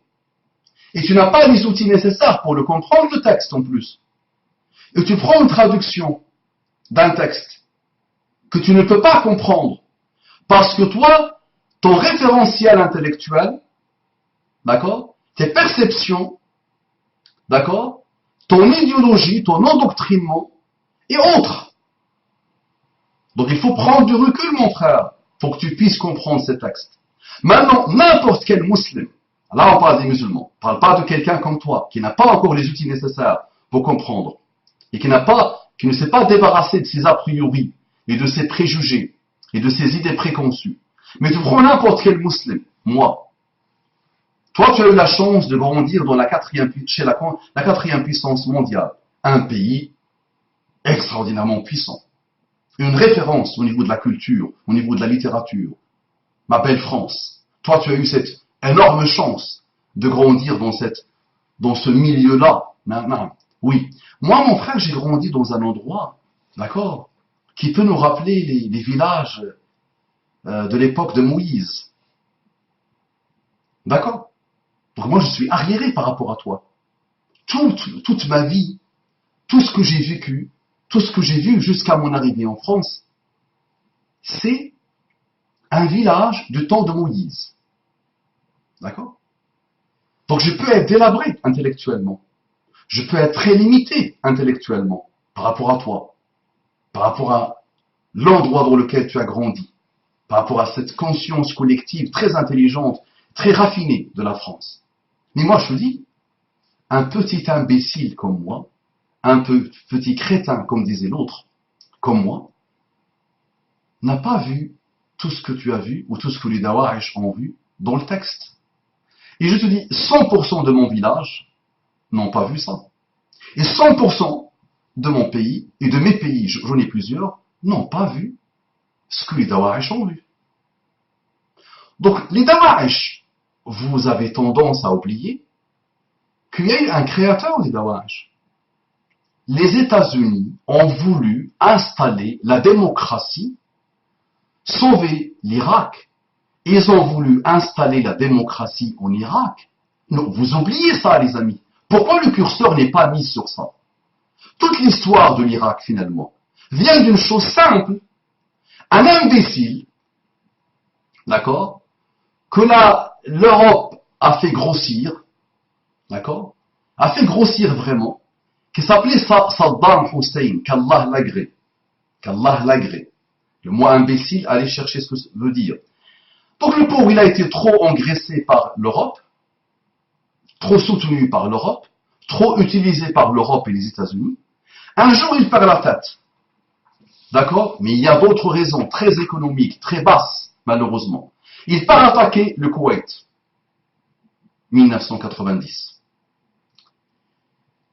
Et tu n'as pas les outils nécessaires pour le comprendre, le texte en plus. Et tu prends une traduction d'un texte que tu ne peux pas comprendre parce que toi, ton référentiel intellectuel, d'accord, tes perceptions, d'accord, ton idéologie, ton endoctrinement et autres. Donc il faut prendre du recul, mon frère, pour que tu puisses comprendre ces textes. Maintenant, n'importe quel musulman, là on parle des musulmans, on ne parle pas de quelqu'un comme toi, qui n'a pas encore les outils nécessaires pour comprendre, et qui ne s'est pas débarrassé de ses a priori, et de ses préjugés, et de ses idées préconçues. Mais tu prends n'importe quel musulman, moi. Toi, tu as eu la chance de grandir dans la quatrième puissance mondiale. Un pays extraordinairement puissant. Une référence au niveau de la culture, au niveau de la littérature. Ma belle France. Toi, tu as eu cette énorme chance de grandir dans ce milieu-là. Oui. Moi, mon frère, j'ai grandi dans un endroit, d'accord, qui peut nous rappeler les villages de l'époque de Moïse. D'accord? Donc moi, je suis arriéré par rapport à toi. Toute ma vie, tout ce que j'ai vécu, tout ce que j'ai vu jusqu'à mon arrivée en France, c'est un village du temps de Moïse. D'accord? Donc je peux être délabré intellectuellement. Je peux être très limité intellectuellement par rapport à toi, par rapport à l'endroit dans lequel tu as grandi, par rapport à cette conscience collective très intelligente, très raffinée de la France. Mais moi, je te dis, un petit imbécile comme moi, un petit crétin, comme disait l'autre, comme moi, n'a pas vu tout ce que tu as vu, ou tout ce que les Dawa'ish ont vu dans le texte. Et je te dis, 100% de mon village n'ont pas vu ça. Et 100% de mon pays, et de mes pays, j'en ai plusieurs, n'ont pas vu ce que les Dawa'ish ont vu. Donc, les Dawa'ish, vous avez tendance à oublier qu'il y a eu un créateur des Dawa'ish. Les États-Unis ont voulu installer la démocratie, sauver l'Irak. Ils ont voulu installer la démocratie en Irak. Non, vous oubliez ça, les amis. Pourquoi le curseur n'est pas mis sur ça? Toute l'histoire de l'Irak, finalement, vient d'une chose simple. Un imbécile, d'accord, que l'Europe a fait grossir, d'accord, a fait grossir vraiment, qui s'appelait Saddam Hussein, qu'Allah l'agrée. Qu'Allah l'agrée. Le mot imbécile, allez chercher ce que ça veut dire. Donc le pauvre, il a été trop engraissé par l'Europe, trop soutenu par l'Europe, trop utilisé par l'Europe et les États-Unis. Un jour, il perd la tête. D'accord? Mais il y a d'autres raisons, très économiques, très basses, malheureusement. Il part attaquer le Koweït. 1990.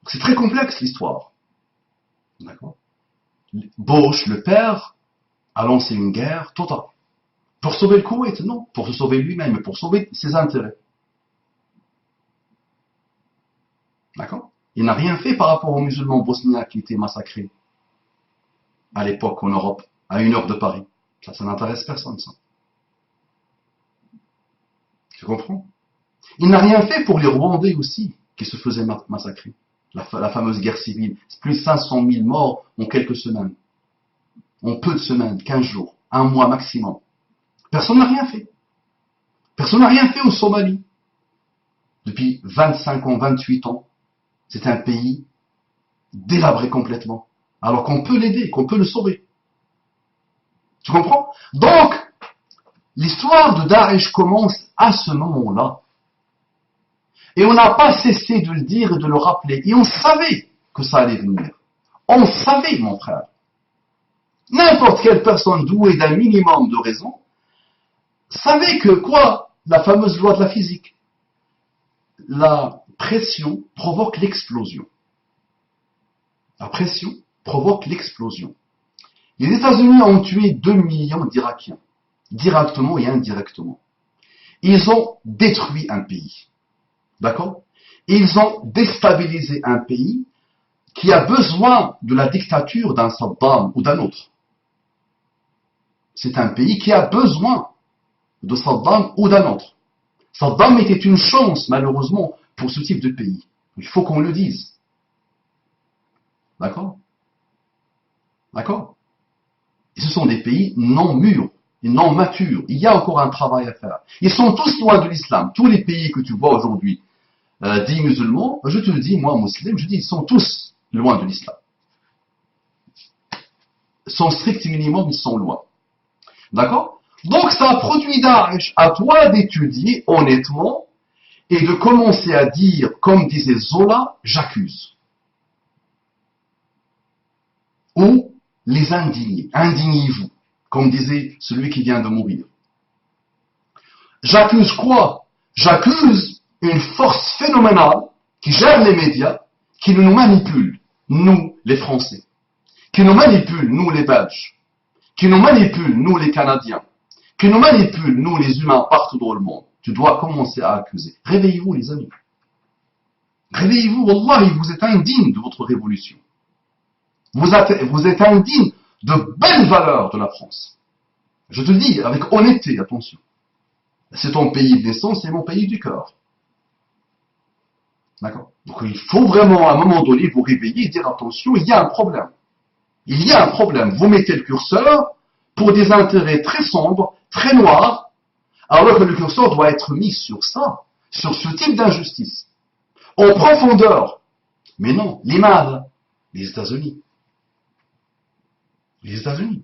C'est très complexe, l'histoire. D'accord? Bush, le père, a lancé une guerre totale. Pour sauver le Koweït, non. Pour se sauver lui-même, mais pour sauver ses intérêts. D'accord? Il n'a rien fait par rapport aux musulmans bosniaques qui étaient massacrés à l'époque en Europe, à 1 heure de Paris. Ça n'intéresse personne, ça. Tu comprends? Il n'a rien fait pour les Rwandais aussi, qui se faisaient massacrer. La fameuse guerre civile. Plus de 500 000 morts en quelques semaines. En peu de semaines, 15 jours, 1 mois maximum. Personne n'a rien fait. Personne n'a rien fait au Somalie. Depuis 25 ans, 28 ans, c'est un pays délabré complètement. Alors qu'on peut l'aider, qu'on peut le sauver. Tu comprends? Donc, l'histoire de Daesh commence à ce moment-là. Et on n'a pas cessé de le dire et de le rappeler. Et on savait que ça allait venir. On savait, mon frère. N'importe quelle personne douée d'un minimum de raison savait que quoi? La fameuse loi de la physique. La pression provoque l'explosion. La pression provoque l'explosion. Les États-Unis ont tué 2 millions d'Irakiens, directement et indirectement. Ils ont détruit un pays. D'accord? Ils ont déstabilisé un pays qui a besoin de la dictature d'un Saddam ou d'un autre. C'est un pays qui a besoin de Saddam ou d'un autre. Saddam était une chance, malheureusement, pour ce type de pays. Il faut qu'on le dise. D'accord? D'accord? Et ce sont des pays non mûrs, et non matures. Il y a encore un travail à faire. Ils sont tous loin de l'islam. Tous les pays que tu vois aujourd'hui, dits musulmans, je te le dis, moi, musulman, je dis, ils sont tous loin de l'islam. Son strict minimum, ils sont loin. D'accord? Donc, ça produit Daesh à toi d'étudier honnêtement et de commencer à dire, comme disait Zola, j'accuse. Ou les indignés. Indignez-vous, comme disait celui qui vient de mourir. J'accuse quoi? J'accuse une force phénoménale qui gère les médias, qui nous manipule, nous, les Français, qui nous manipule, nous, les Belges, qui nous manipule, nous, les Canadiens, qui nous manipule, nous, les humains, partout dans le monde. Tu dois commencer à accuser. Réveillez-vous, les amis. Réveillez-vous, Wallahi, vous êtes indignes de votre révolution. Vous êtes indignes de belles valeurs de la France. Je te dis, avec honnêteté, attention. C'est ton pays de naissance, c'est mon pays du cœur. D'accord? Donc il faut vraiment, à un moment donné, vous réveiller et dire attention, il y a un problème. Il y a un problème. Vous mettez le curseur pour des intérêts très sombres, très noirs, alors que le curseur doit être mis sur ça, sur ce type d'injustice. En profondeur. Mais non, l'imam, les États-Unis. Les États-Unis.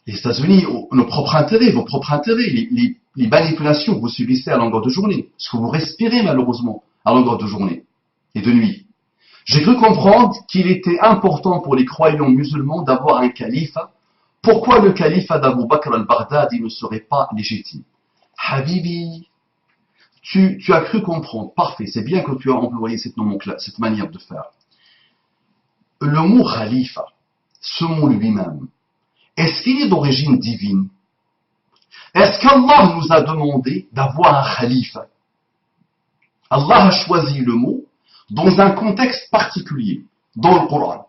Les États-Unis, nos propres intérêts, vos propres intérêts, les manipulations que vous subissez à longueur de journée, ce que vous respirez malheureusement à longueur de journée et de nuit. J'ai cru comprendre qu'il était important pour les croyants musulmans d'avoir un calife. Pourquoi le califat d'Abu Bakr al-Baghdadi ne serait pas légitime? Habibi, tu as cru comprendre, parfait, c'est bien que tu as employé cette manière de faire. Le mot khalifa, ce mot lui-même, est-ce qu'il est d'origine divine? Est-ce qu'Allah nous a demandé d'avoir un khalifa? Allah a choisi le mot dans un contexte particulier, dans le Coran.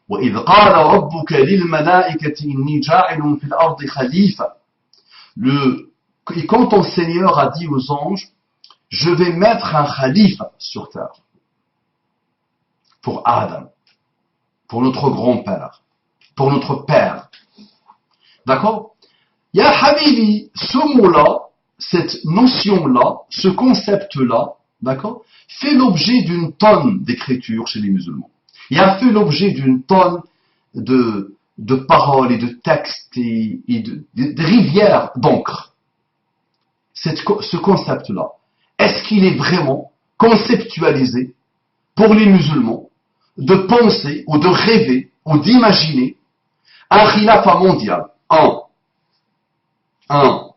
وَإِذْ قَالَ رَبُّكَ لِلْمَلَائِكَةِ إِنِّي جَاعِلٌ فِي الْأَرْضِ خَلِيفَةً. Et quand ton Seigneur a dit aux anges, je vais mettre un khalifa sur terre. Pour Adam, pour notre grand-père, pour notre père. D'accord? Ya Habibi, ce mot-là, cette notion-là, ce concept-là, d'accord, fait l'objet d'une tonne d'écriture chez les musulmans. Il a fait l'objet d'une tonne de paroles et de textes et de rivières d'encre. Ce concept-là, est-ce qu'il est vraiment conceptualisé pour les musulmans de penser ou de rêver ou d'imaginer un khilafa mondial? Un.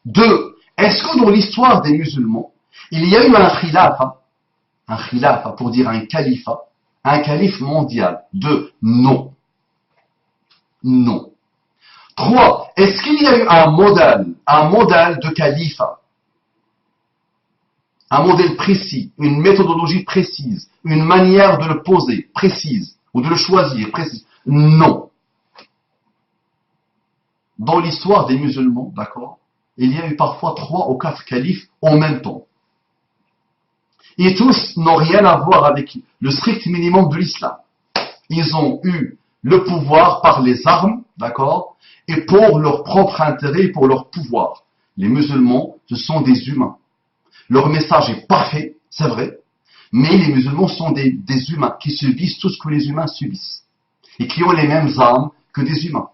Deux, est-ce que dans l'histoire des musulmans, il y a eu un khilafa pour dire un calife mondial? Deux, non. Non. Trois, est-ce qu'il y a eu un modèle de califat? Un modèle précis, une méthodologie précise, une manière de le poser précise, ou de le choisir précise? Non. Dans l'histoire des musulmans, d'accord, il y a eu parfois 3 ou 4 califes en même temps. Et tous n'ont rien à voir avec le strict minimum de l'islam. Ils ont eu le pouvoir par les armes, d'accord, et pour leur propre intérêt et pour leur pouvoir. Les musulmans, ce sont des humains. Leur message est parfait, c'est vrai, mais les musulmans sont des humains qui subissent tout ce que les humains subissent. Et qui ont les mêmes armes que des humains.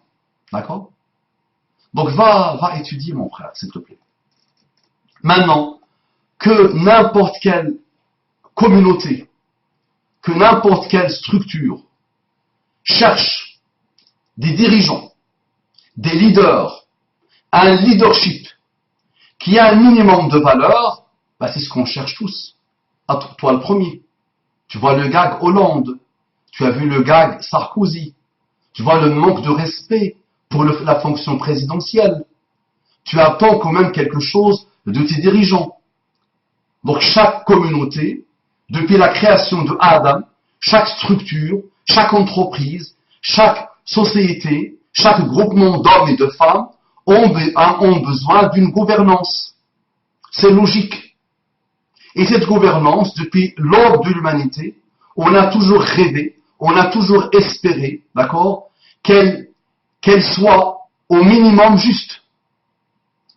D'accord? Donc va étudier, mon frère, s'il te plaît. Maintenant, que n'importe quelle communauté, que n'importe quelle structure cherche des dirigeants, des leaders, un leadership qui a un minimum de valeur, bah c'est ce qu'on cherche tous. Toi le premier. Tu vois le gag Hollande, tu as vu le gag Sarkozy, tu vois le manque de respect pour la fonction présidentielle. Tu attends quand même quelque chose de tes dirigeants. Donc chaque communauté, depuis la création de Adam, chaque structure, chaque entreprise, chaque société, chaque groupement d'hommes et de femmes ont besoin d'une gouvernance. C'est logique. Et cette gouvernance, depuis l'aube de l'humanité, on a toujours rêvé, on a toujours espéré, d'accord, qu'elle soit au minimum juste.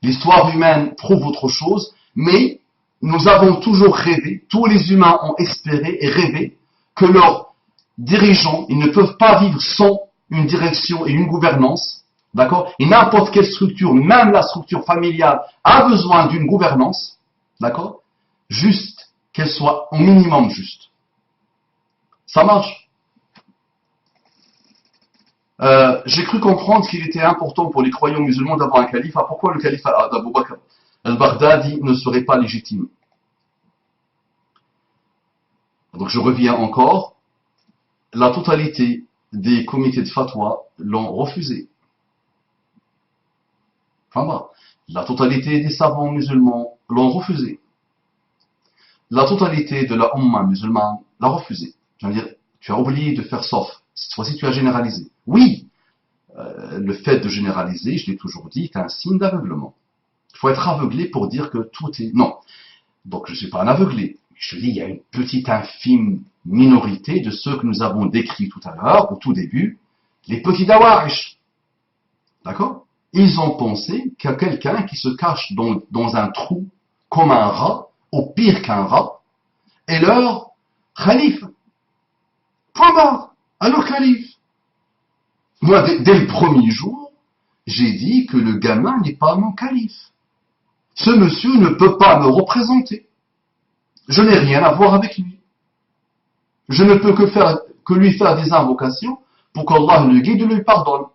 L'histoire humaine prouve autre chose, mais nous avons toujours rêvé, tous les humains ont espéré et rêvé que leurs dirigeants, ils ne peuvent pas vivre sans une direction et une gouvernance, d'accord? Et n'importe quelle structure, même la structure familiale, a besoin d'une gouvernance, d'accord? Juste, qu'elle soit au minimum juste. Ça marche. J'ai cru comprendre qu'il était important pour les croyants musulmans d'avoir un calife. Ah, pourquoi le calife d'Abu Bakr al-Baghdadi ne serait pas légitime? Donc je reviens encore. La totalité des comités de fatwa l'ont refusé. Enfin, bah, la totalité des savants musulmans l'ont refusé. La totalité de la Ummah musulmane l'a refusé. Je veux dire, tu as oublié de faire sauf. Cette fois-ci, tu as généralisé. Oui, le fait de généraliser, je l'ai toujours dit, est un signe d'aveuglement. Il faut être aveuglé pour dire que tout est... Non. Donc je ne suis pas un aveuglé. Je te dis, il y a une petite infime minorité de ceux que nous avons décrits tout à l'heure, au tout début, les petits dawarish. D'accord? Ils ont pensé qu'il y a quelqu'un qui se cache dans un trou comme un rat, au pire qu'un rat, et leur calife. Point barre. Alors calife. Moi, dès le premier jour, j'ai dit que le gamin n'est pas mon calife. Ce monsieur ne peut pas me représenter. Je n'ai rien à voir avec lui. Je ne peux que lui faire des invocations pour qu'Allah le guide et lui pardonne.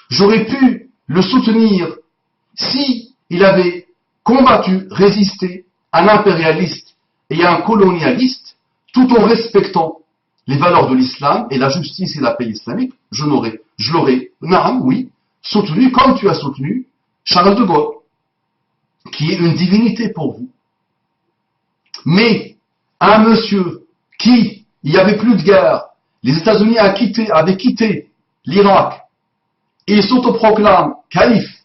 J'aurais pu le soutenir si il avait combattu, résisté à un impérialiste et à un colonialiste, tout en respectant les valeurs de l'islam et la justice et la paix islamique. Je l'aurais, oui, soutenu comme tu as soutenu Charles de Gaulle, qui est une divinité pour vous. Mais un monsieur qui, il n'y avait plus de guerre, les États-Unis avaient quitté l'Irak, il s'autoproclame calife,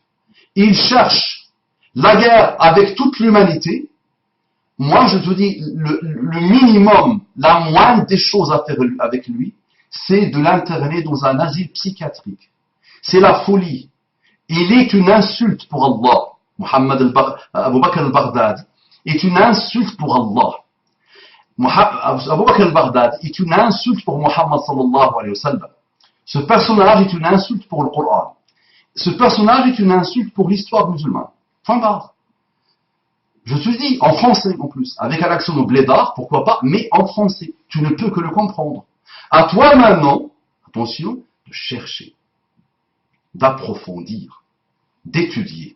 il cherche la guerre avec toute l'humanité. Moi, je te dis, le minimum, la moindre des choses à faire avec lui, c'est de l'interner dans un asile psychiatrique. C'est la folie. Il est une insulte pour Allah. Abu Bakr al-Baghdadi est une insulte pour Allah. Abu Bakr al-Baghdadi est une insulte pour Muhammad sallallahu alayhi wa sallam. Ce personnage est une insulte pour le Coran. Ce personnage est une insulte pour l'histoire musulmane. Fin barre. Je te dis, en français en plus, avec un accent au blédard, pourquoi pas, mais en français. Tu ne peux que le comprendre. À toi maintenant, attention, de chercher, d'approfondir, d'étudier,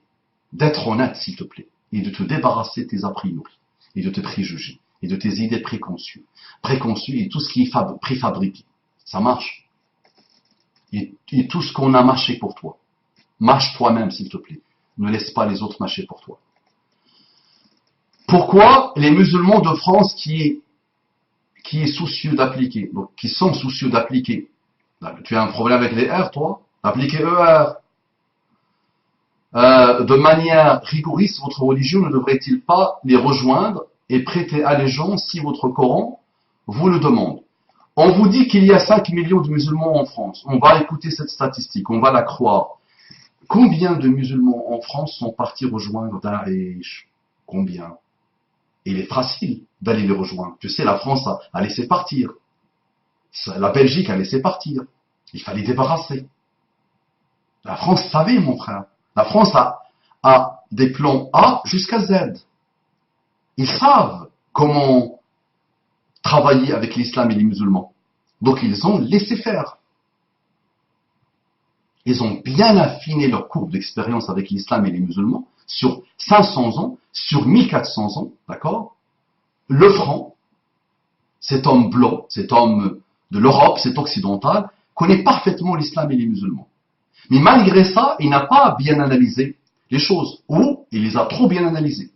d'être honnête, s'il te plaît, et de te débarrasser de tes a priori, et de tes préjugés, et de tes idées préconçues. Préconçues et tout ce qui est préfabriqué. Ça marche. Et tout ce qu'on a mâché pour toi. Mâche toi-même, s'il te plaît. Ne laisse pas les autres mâcher pour toi. Pourquoi les musulmans de France qui est soucieux d'appliquer, donc qui sont soucieux d'appliquer, tu as un problème avec les R, toi, appliquez ER. De manière rigoriste, votre religion ne devrait-il pas les rejoindre et prêter allégeance si votre Coran vous le demande? On vous dit qu'il y a 5 millions de musulmans en France. On va écouter cette statistique, on va la croire. Combien de musulmans en France sont partis rejoindre Daesh? Combien? Il est facile d'aller les rejoindre. Tu sais, la France a laissé partir. La Belgique a laissé partir. Il fallait débarrasser. La France savait, mon frère. La France a des plans A jusqu'à Z. Ils savent comment travailler avec l'islam et les musulmans. Donc ils ont laissé faire. Ils ont bien affiné leur courbe d'expérience avec l'islam et les musulmans sur 500 ans, sur 1400 ans, d'accord? Le franc, cet homme blanc, cet homme de l'Europe, cet occidental, connaît parfaitement l'islam et les musulmans. Mais malgré ça, il n'a pas bien analysé les choses, ou il les a trop bien analysées.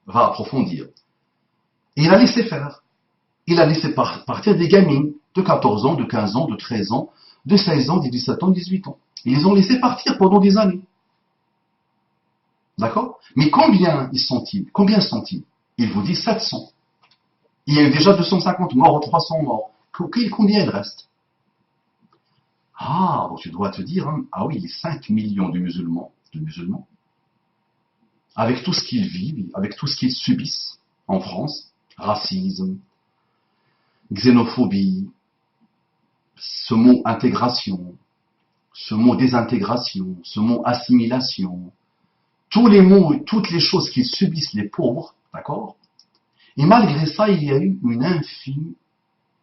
Va approfondir. Et il a laissé faire. Il a laissé partir des gamines de 14 ans, de 15 ans, de 13 ans, de 16 ans, de 17 ans, de 18 ans. Ils les ont laissés partir pendant des années. D'accord? Mais combien sont-ils? Il vous dit 700. Il y a eu déjà 250 morts ou 300 morts. Combien il reste? Ah, bon, tu dois te dire, hein, ah oui, les 5 millions de musulmans, avec tout ce qu'ils vivent, avec tout ce qu'ils subissent en France, racisme, xénophobie, ce mot intégration, ce mot désintégration, ce mot assimilation, tous les mots et toutes les choses qu'ils subissent les pauvres, d'accord? Et malgré ça, il y a eu une infime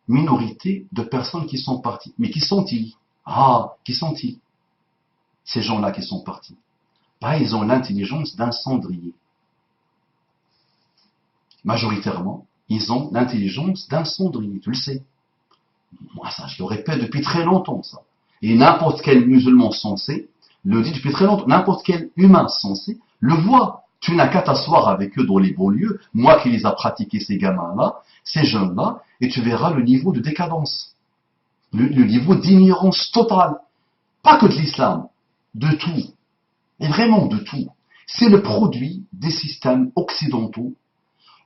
minorité de personnes qui sont parties. Mais qui sont-ils? Ah, qui sont-ils? Ces gens-là qui sont partis. Bah, ils ont l'intelligence d'un cendrier. Majoritairement, ils ont l'intelligence d'un cendrier, tu le sais. Moi, ça, je le répète depuis très longtemps, ça. Et n'importe quel musulman sensé le dit depuis très longtemps. N'importe quel humain sensé le voit. Tu n'as qu'à t'asseoir avec eux dans les beaux lieux, moi qui les a pratiqués, ces gamins-là, ces jeunes-là, et tu verras le niveau de décadence, le niveau d'ignorance totale. Pas que de l'islam, de tout. Et vraiment de tout. C'est le produit des systèmes occidentaux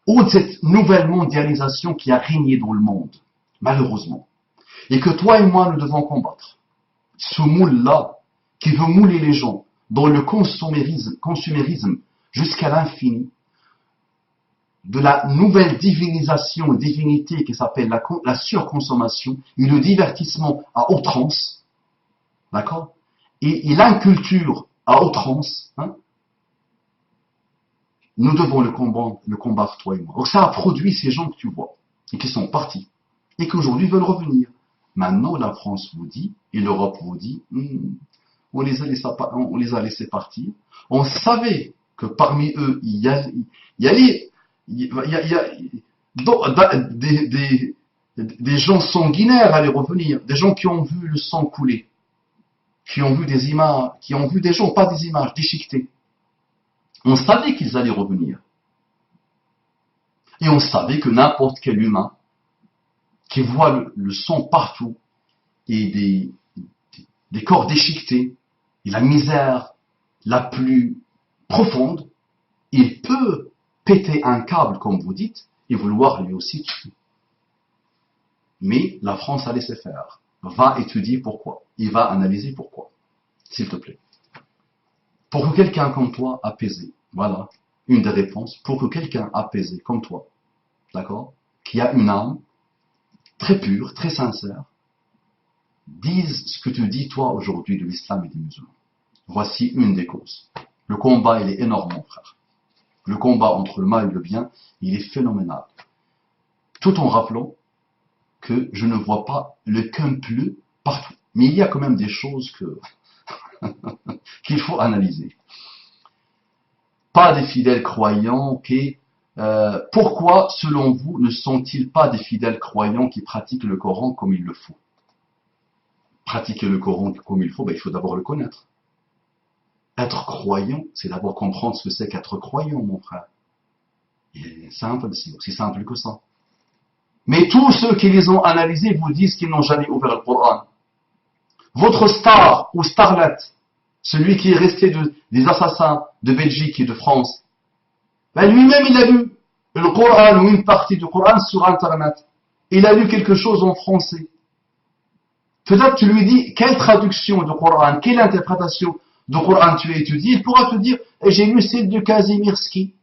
ou de cette nouvelle mondialisation qui a régné dans le monde, malheureusement. Et que toi et moi, nous devons combattre. Ce moule-là, qui veut mouler les gens dans le consumérisme jusqu'à l'infini, de la nouvelle divinité qui s'appelle la surconsommation et le divertissement à outrance, d'accord? Et l'inculture à outrance, hein? Nous devons le combattre, toi et moi. Donc ça a produit ces gens que tu vois, et qui sont partis, et qui aujourd'hui veulent revenir. Maintenant, la France vous dit, et l'Europe vous dit, on les a laissés partir. On savait que parmi eux, il y a des gens sanguinaires allaient revenir, des gens qui ont vu le sang couler, qui ont vu des images, qui ont vu des gens, pas des images, déchiquetées. On savait qu'ils allaient revenir. Et on savait que n'importe quel humain qui voit le sang partout et des corps déchiquetés et la misère la plus profonde, il peut péter un câble, comme vous dites, et vouloir lui aussi tuer. Mais la France a laissé faire. Va étudier pourquoi. Il va analyser pourquoi. S'il te plaît. Pour que quelqu'un comme toi, apaisé, voilà, une des réponses, pour que quelqu'un apaisé comme toi, d'accord, qui a une âme très pure, très sincère, dise ce que tu dis toi aujourd'hui de l'islam et des musulmans. Voici une des causes. Le combat, il est énorme, mon frère. Le combat entre le mal et le bien, il est phénoménal. Tout en rappelant que je ne vois pas le complot partout. Mais il y a quand même des choses qu'il faut analyser. Pas des fidèles croyants qui... pourquoi, selon vous, ne sont-ils pas des fidèles croyants qui pratiquent le Coran comme il le faut? Pratiquer le Coran comme il faut, il faut d'abord le connaître. Être croyant, c'est d'abord comprendre ce que c'est qu'être croyant, mon frère. C'est simple, c'est aussi simple que ça. Mais tous ceux qui les ont analysés vous disent qu'ils n'ont jamais ouvert le Coran. Votre star ou starlet, celui qui est resté des assassins de Belgique et de France, lui-même il a lu le Coran ou une partie du Coran sur Internet. Il a lu quelque chose en français. Peut-être tu lui dis quelle traduction du Coran, quelle interprétation du Coran tu as étudié, il pourra te dire j'ai lu celle de Kazimierski.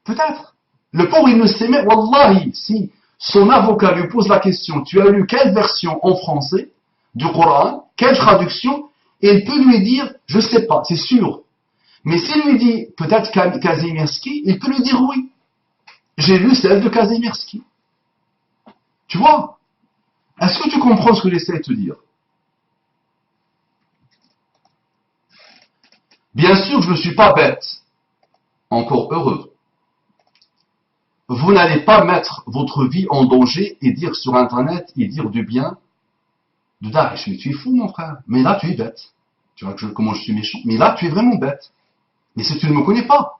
Peut-être. Le pauvre il ne sait même, wallahi, si son avocat lui pose la question, tu as lu quelle version en français du Coran, quelle traduction, et il peut lui dire, je sais pas, c'est sûr. Mais s'il lui dit peut-être Kazimierski, il peut lui dire oui. J'ai lu celle de Kazimierski. Tu vois? Est-ce que tu comprends ce que j'essaie de te dire? Bien sûr, je ne suis pas bête. Encore heureux. Vous n'allez pas mettre votre vie en danger et dire sur Internet et dire du bien de Daesh. Mais tu es fou, mon frère. Mais là, tu es bête. Tu vois comment je suis méchant. Mais là, tu es vraiment bête. Mais si tu ne me connais pas,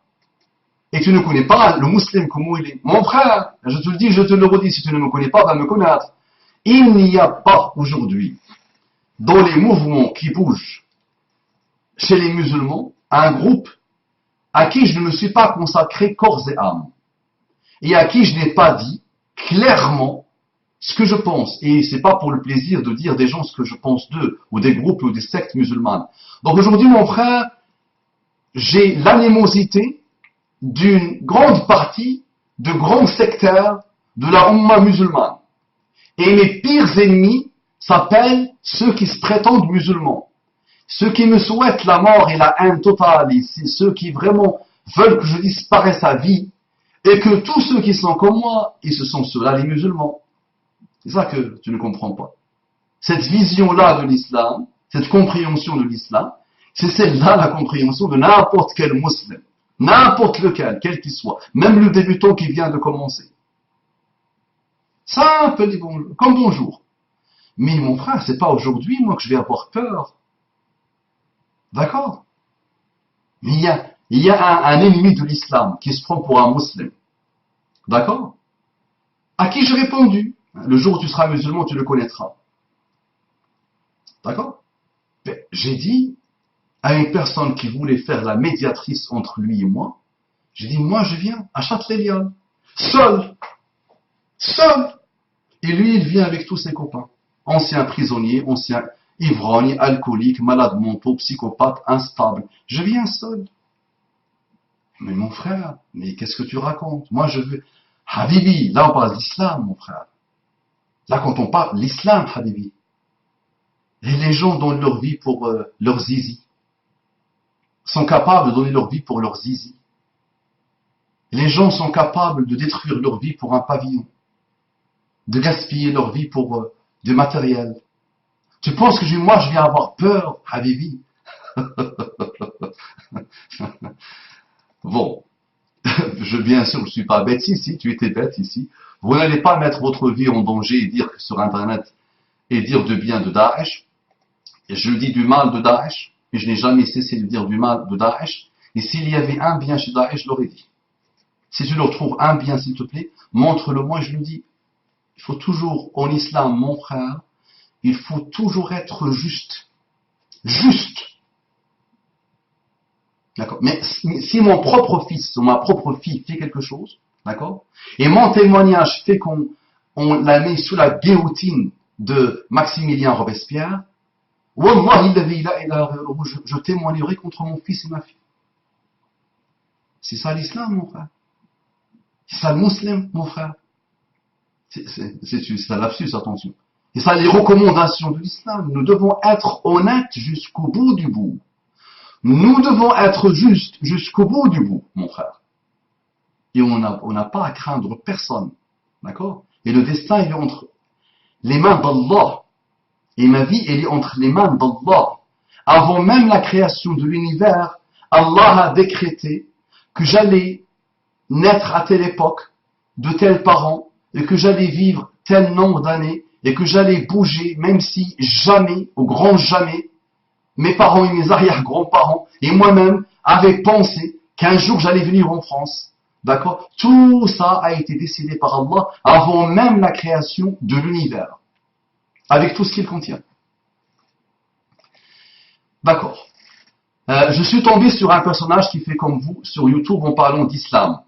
et tu ne connais pas le musulman comment il est, mon frère, je te le dis, je te le redis, si tu ne me connais pas, va me connaître. Il n'y a pas aujourd'hui, dans les mouvements qui bougent chez les musulmans, un groupe à qui je ne me suis pas consacré corps et âme. Et à qui je n'ai pas dit clairement ce que je pense. Et c'est pas pour le plaisir de dire des gens ce que je pense d'eux, ou des groupes ou des sectes musulmanes. Donc aujourd'hui, mon frère, j'ai l'animosité d'une grande partie de grands sectaires de la Ummah musulmane. Et mes pires ennemis s'appellent ceux qui se prétendent musulmans. Ceux qui me souhaitent la mort et la haine totale, c'est ceux qui vraiment veulent que je disparaisse à vie, et que tous ceux qui sont comme moi, ce sont ceux-là les musulmans. C'est ça que tu ne comprends pas. Cette vision-là de l'islam, cette compréhension de l'islam, c'est celle-là la compréhension de n'importe quel musulman, n'importe lequel, quel qu'il soit, même le débutant qui vient de commencer. Simple et bonjour, comme bonjour. Mais mon frère, c'est pas aujourd'hui, moi, que je vais avoir peur. D'accord? Mais il y a un ennemi de l'islam qui se prend pour un musulman. D'accord? À qui j'ai répondu? Le jour où tu seras musulman, tu le connaîtras. D'accord? J'ai dit à une personne qui voulait faire la médiatrice entre lui et moi, j'ai dit, moi je viens à Châtelet-Léal, seul. Et lui, il vient avec tous ses copains. Anciens prisonniers, anciens ivrognes, alcooliques, malades mentaux, psychopathes, instables. Je viens seul. Mais mon frère, mais qu'est-ce que tu racontes? Moi je veux... Habibi, là on parle d'islam, mon frère. Là quand on parle l'islam, Habibi. Et les gens donnent leur vie pour leur zizi. Sont capables de donner leur vie pour leur zizi. Les gens sont capables de détruire leur vie pour un pavillon. De gaspiller leur vie pour du matériel. Tu penses que moi je viens avoir peur, Habibi? Bon. Bien sûr, je ne suis pas bête ici, tu étais bête ici. Vous n'allez pas mettre votre vie en danger et dire sur Internet et dire du bien de Daesh. Et je dis du mal de Daesh, et je n'ai jamais cessé de dire du mal de Daesh. Et s'il y avait un bien chez Daesh, je l'aurais dit. Si tu leur trouves un bien, s'il te plaît, montre-le-moi, je le dis. Il faut toujours, en islam, mon frère, il faut toujours être juste. Juste. D'accord. Mais si mon propre fils ou ma propre fille fait quelque chose, d'accord, et mon témoignage fait qu'on l'a mis sous la guillotine de Maximilien Robespierre, Wallah, je témoignerai contre mon fils et ma fille. C'est ça l'islam, mon frère. C'est ça le musulman, mon frère. C'est un lapsus, attention. Et ça, les recommandations de l'islam. Nous devons être honnêtes jusqu'au bout du bout. Nous devons être justes jusqu'au bout du bout, mon frère. Et on n'a pas à craindre personne. D'accord? Et le destin, il est entre les mains d'Allah. Et ma vie, elle est entre les mains d'Allah. Avant même la création de l'univers, Allah a décrété que j'allais naître à telle époque, de tels parents, et que j'allais vivre tel nombre d'années, et que j'allais bouger, même si jamais, au grand jamais, mes parents et mes arrière-grands-parents, et moi-même, avaient pensé qu'un jour j'allais venir en France. D'accord? Tout ça a été décidé par Allah avant même la création de l'univers. Avec tout ce qu'il contient. D'accord. Je suis tombé sur un personnage qui fait comme vous sur YouTube en parlant d'islam.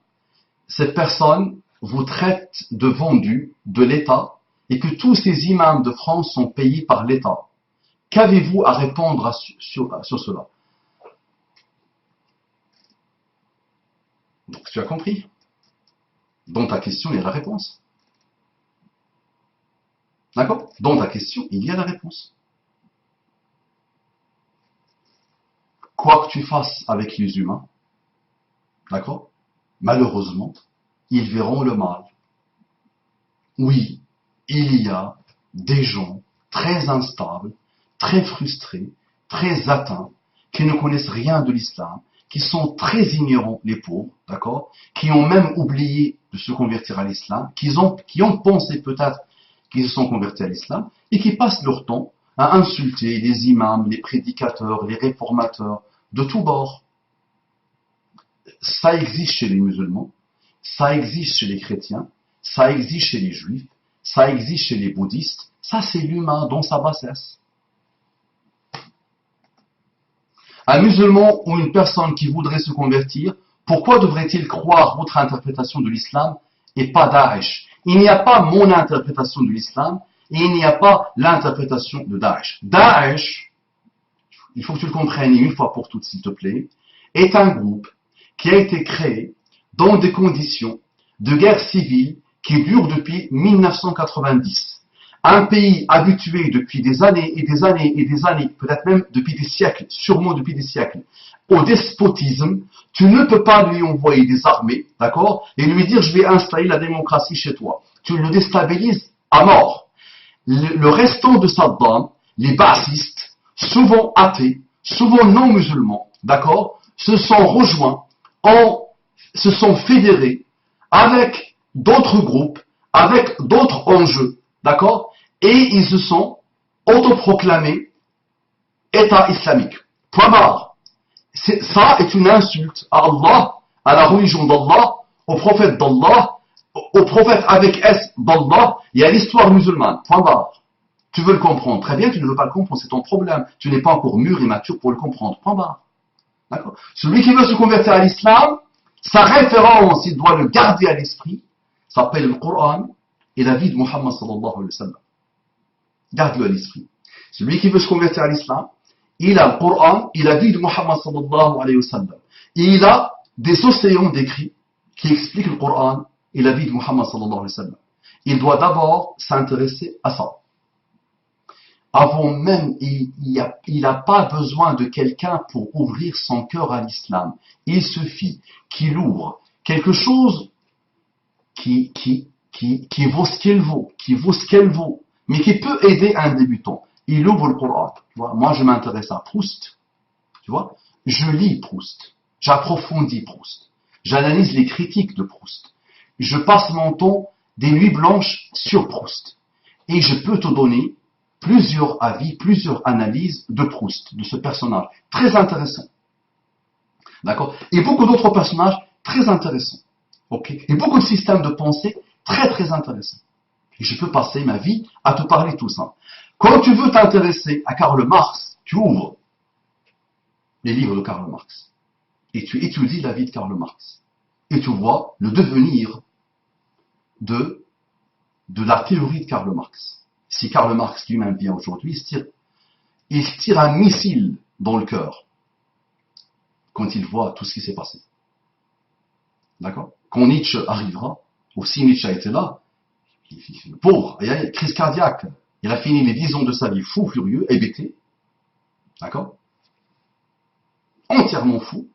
Cette personne vous traite de vendu de l'État et que tous ces imams de France sont payés par l'État. Qu'avez-vous à répondre sur cela? Donc tu as compris. Dans ta question, il y a la réponse. D'accord? Dans ta question, il y a la réponse. Quoi que tu fasses avec les humains, d'accord? Malheureusement, ils verront le mal. Oui, il y a des gens très instables, très frustrés, très atteints, qui ne connaissent rien de l'islam, qui sont très ignorants, les pauvres, d'accord? Qui ont même oublié de se convertir à l'islam, qui ont pensé peut-être qu'ils se sont convertis à l'islam, et qui passent leur temps à insulter les imams, les prédicateurs, les réformateurs, de tous bords. Ça existe chez les musulmans, ça existe chez les chrétiens, ça existe chez les juifs, ça existe chez les bouddhistes, ça c'est l'humain dans sa bassesse. Un musulman ou une personne qui voudrait se convertir, pourquoi devrait-il croire votre interprétation de l'islam et pas Daesh? Il n'y a pas mon interprétation de l'islam et il n'y a pas l'interprétation de Daesh. Daesh, il faut que tu le comprennes une fois pour toutes, s'il te plaît, est un groupe qui a été créé dans des conditions de guerre civile qui durent depuis 1990. Un pays habitué depuis des années et des années et des années, peut-être même depuis des siècles, sûrement depuis des siècles, au despotisme, tu ne peux pas lui envoyer des armées, d'accord, et lui dire je vais installer la démocratie chez toi. Tu le déstabilises à mort. Le restant de Saddam, les bassistes, souvent athées, souvent non musulmans, d'accord, se sont rejoints, se sont fédérés avec d'autres groupes, avec d'autres enjeux, d'accord, et ils se sont autoproclamés État islamique. Point barre. Ça est une insulte à Allah, à la religion d'Allah, au prophète d'Allah, au prophète avec S d'Allah et à l'histoire musulmane. Point barre. Tu veux le comprendre. Très bien, tu ne veux pas le comprendre, c'est ton problème. Tu n'es pas encore mûr et mature pour le comprendre. Point barre. D'accord. Celui qui veut se convertir à l'islam, sa référence, il doit le garder à l'esprit, s'appelle le Coran et la vie de Muhammad sallallahu alayhi wa sallam. Garde-le à l'esprit. Celui qui veut se convertir à l'islam, il a le Coran, il a la vie de Muhammad sallallahu alayhi wa sallam. Il a des océans d'écrits qui expliquent le Coran et la vie de Muhammad sallallahu alayhi wa sallam. Il doit d'abord s'intéresser à ça. Avant même, il n'a pas besoin de quelqu'un pour ouvrir son cœur à l'islam. Il suffit qu'il ouvre quelque chose qui vaut ce qu'il vaut, qui vaut ce qu'elle vaut, mais qui peut aider un débutant. Il ouvre le Coran. Tu vois, moi, je m'intéresse à Proust. Tu vois, je lis Proust. J'approfondis Proust. J'analyse les critiques de Proust. Je passe mon temps des nuits blanches sur Proust. Et je peux te donner plusieurs avis, plusieurs analyses de Proust, de ce personnage. Très intéressant. D'accord? Et beaucoup d'autres personnages très intéressants. Ok? Et beaucoup de systèmes de pensée très très intéressants. Et je peux passer ma vie à te parler de tout ça. Quand tu veux t'intéresser à Karl Marx, tu ouvres les livres de Karl Marx. Et tu étudies la vie de Karl Marx. Et tu vois le devenir de la théorie de Karl Marx. Si Karl Marx lui-même vient aujourd'hui, il se tire un missile dans le cœur quand il voit tout ce qui s'est passé. D'accord? Quand Nietzsche arrivera, ou si Nietzsche a été là, pauvre, il y a une crise cardiaque. Il a fini les 10 ans de sa vie fou, furieux, hébété. D'accord? Entièrement fou,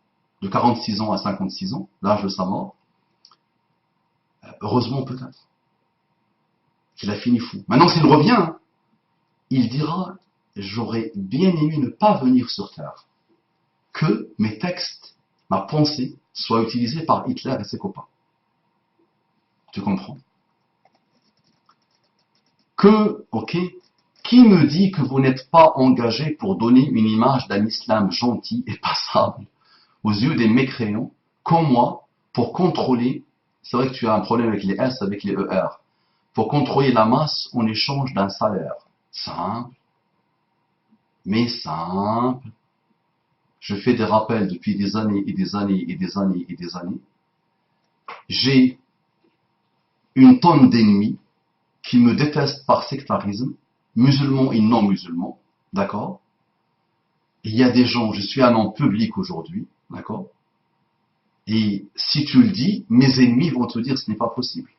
de 46 ans à 56 ans, l'âge de sa mort. Heureusement peut-être qu'il a fini fou. Maintenant, s'il revient, il dira « J'aurais bien aimé ne pas venir sur Terre, que mes textes, ma pensée, soient utilisés par Hitler et ses copains. » Tu comprends? Ok, qui me dit que vous n'êtes pas engagé pour donner une image d'un islam gentil et passable aux yeux des mécréants, comme moi, pour contrôler, c'est vrai que tu as un problème avec les S, avec les ER, pour contrôler la masse en échange d'un salaire. Simple, mais simple. Je fais des rappels depuis des années et des années et des années et des années. J'ai une tonne d'ennemis qui me détestent par sectarisme, musulmans et non musulmans, d'accord? Il y a des gens, je suis un homme public aujourd'hui, d'accord? Et si tu le dis, mes ennemis vont te dire ce n'est pas possible.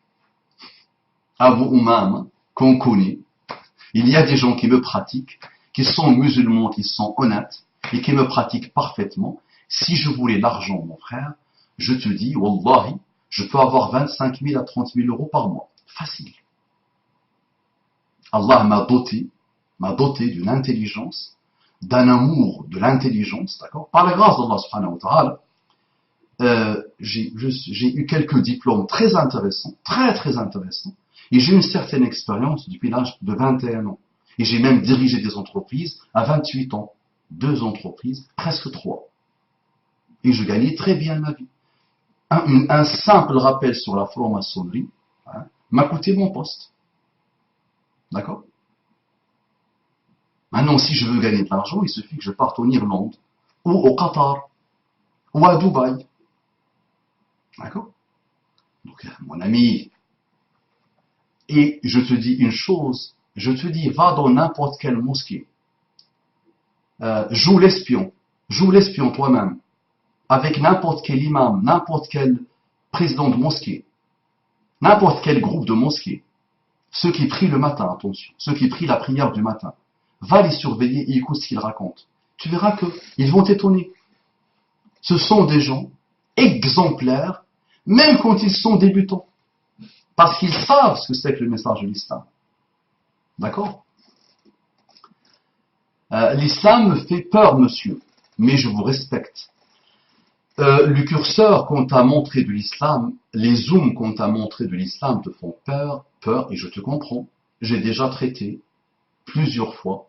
Abu Umam, qu'on connaît, il y a des gens qui me pratiquent, qui sont musulmans, qui sont honnêtes, et qui me pratiquent parfaitement. Si je voulais l'argent, mon frère, je te dis, Wallahi, je peux avoir 25 000 à 30 000 euros par mois. Facile. Allah m'a doté d'une intelligence, d'un amour de l'intelligence, d'accord? Par la grâce d'Allah subhanahu wa ta'ala, j'ai eu quelques diplômes très intéressants, très très intéressants, et j'ai une certaine expérience depuis l'âge de 21 ans. Et j'ai même dirigé des entreprises à 28 ans. 2 entreprises, presque 3. Et je gagnais très bien ma vie. Un simple rappel sur la franc-maçonnerie m'a coûté mon poste. D'accord? Maintenant, si je veux gagner de l'argent, il suffit que je parte en Irlande, ou au Qatar, ou à Dubaï. D'accord? Donc, mon ami, et je te dis une chose, je te dis, va dans n'importe quelle mosquée, joue l'espion toi-même, avec n'importe quel imam, n'importe quel président de mosquée, n'importe quel groupe de mosquée, ceux qui prient le matin, attention, ceux qui prient la prière du matin, va les surveiller et écoute ce qu'ils racontent. Tu verras qu'ils vont t'étonner. Ce sont des gens exemplaires, même quand ils sont débutants, parce qu'ils savent ce que c'est que le message de l'islam. D'accord? L'islam me fait peur, monsieur, mais je vous respecte. Le curseur qu'on t'a montré de l'islam, les zooms qu'on t'a montré de l'islam te font peur, et je te comprends. J'ai déjà traité plusieurs fois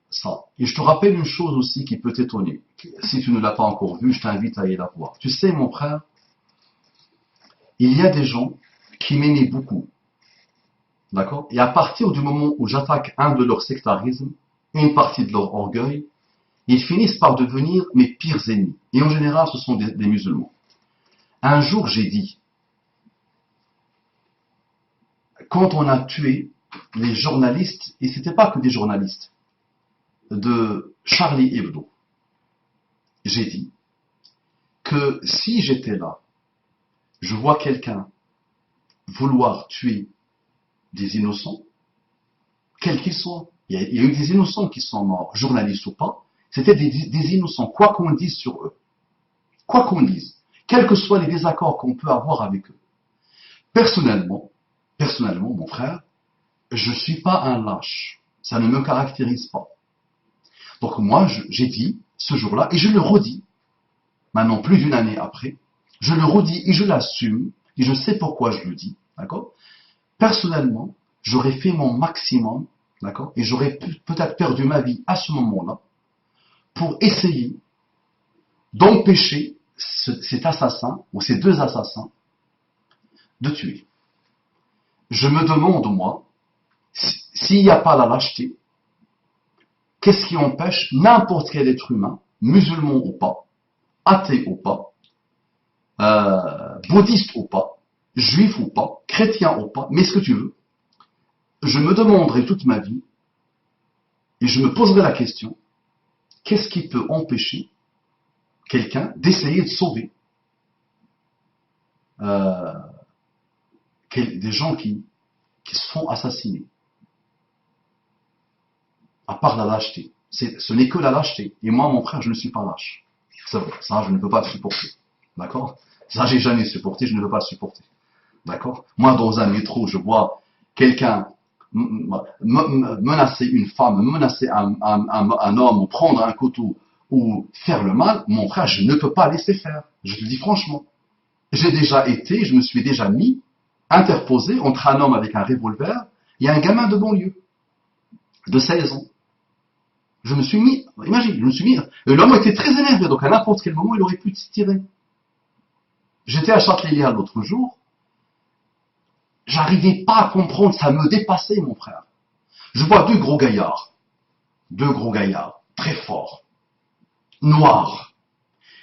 ça. Et je te rappelle une chose aussi qui peut t'étonner. Si tu ne l'as pas encore vu, je t'invite à aller la voir. Tu sais, mon frère, il y a des gens qui m'énervent beaucoup. D'accord? Et à partir du moment où j'attaque un de leurs sectarismes, une partie de leur orgueil, ils finissent par devenir mes pires ennemis. Et en général, ce sont des musulmans. Un jour, j'ai dit, quand on a tué les journalistes, et c'était pas que des journalistes, de Charlie Hebdo, j'ai dit que si j'étais là, je vois quelqu'un vouloir tuer des innocents, quels qu'ils soient. Il y a eu des innocents qui sont morts, journalistes ou pas, c'était des innocents, quoi qu'on dise sur eux. Quoi qu'on dise, quels que soient les désaccords qu'on peut avoir avec eux. Personnellement, mon frère, je ne suis pas un lâche. Ça ne me caractérise pas. Donc moi, j'ai dit ce jour-là, et je le redis, maintenant plus d'une année après, je le redis et je l'assume, et je sais pourquoi je le dis, d'accord? Personnellement, j'aurais fait mon maximum, d'accord? Et j'aurais peut-être perdu ma vie à ce moment-là, pour essayer d'empêcher cet assassin, ou ces deux assassins, de tuer. Je me demande, moi, s'il n'y a pas la lâcheté, qu'est-ce qui empêche n'importe quel être humain, musulman ou pas, athée ou pas, bouddhiste ou pas, juif ou pas, chrétien ou pas, mais ce que tu veux, je me demanderai toute ma vie, et je me poserai la question, qu'est-ce qui peut empêcher quelqu'un d'essayer de sauver des gens qui se font assassiner, à part la lâcheté. Ce n'est que la lâcheté. Et moi, mon frère, je ne suis pas lâche. C'est vrai, ça, je ne peux pas le supporter. D'accord? Ça, j'ai jamais supporté, je ne veux pas le supporter. D'accord? Moi, dans un métro, je vois quelqu'un menacer une femme, menacer un homme, ou prendre un couteau, ou faire le mal. Mon frère, je ne peux pas laisser faire. Je te le dis franchement. J'ai déjà été, je me suis déjà mis, interposé entre un homme avec un revolver et un gamin de banlieue, de 16 ans. Je me suis mis, imagine, l'homme était très énervé, donc à n'importe quel moment, il aurait pu tirer. J'étais à Châtelet-Léal l'autre jour, j'arrivais pas à comprendre, ça me dépassait, mon frère. Je vois deux gros gaillards, très forts, noirs,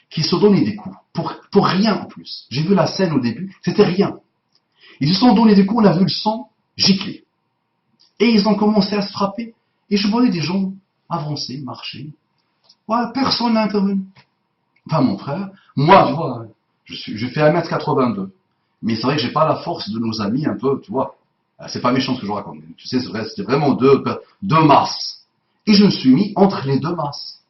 qui se donnaient des coups, pour rien en plus. J'ai vu la scène au début, c'était rien. Ils se sont donné des coups, on a vu le sang gicler. Et ils ont commencé à se frapper. Et je voyais des gens avancer, marcher. Ouais, personne n'a intervenu. Enfin, mon frère, moi, tu vois, je fais 1m82. Mais c'est vrai que j'ai pas la force de nos amis un peu, tu vois. C'est pas méchant ce que je raconte. Tu sais, c'était vraiment deux masses. Et je me suis mis entre les deux masses.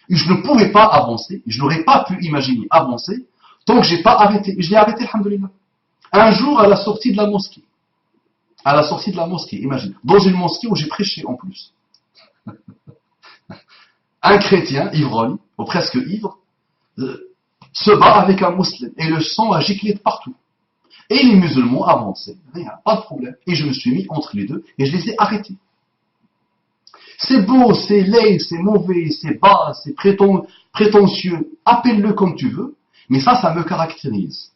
Et je ne pouvais pas avancer. Je n'aurais pas pu imaginer avancer tant que j'ai pas arrêté. Et je l'ai arrêté, alhamdoulilah. Un jour, à la sortie de la mosquée. Imagine. Dans une mosquée où j'ai prêché en plus. Un chrétien, ivrogne, ou presque ivre, se bat avec un musulman. Et le sang a giclé de partout. Et les musulmans avançaient. Rien, pas de problème. Et je me suis mis entre les deux et je les ai arrêtés. C'est beau, c'est laid, c'est mauvais, c'est bas, c'est prétentieux. Appelle-le comme tu veux. Mais ça me caractérise.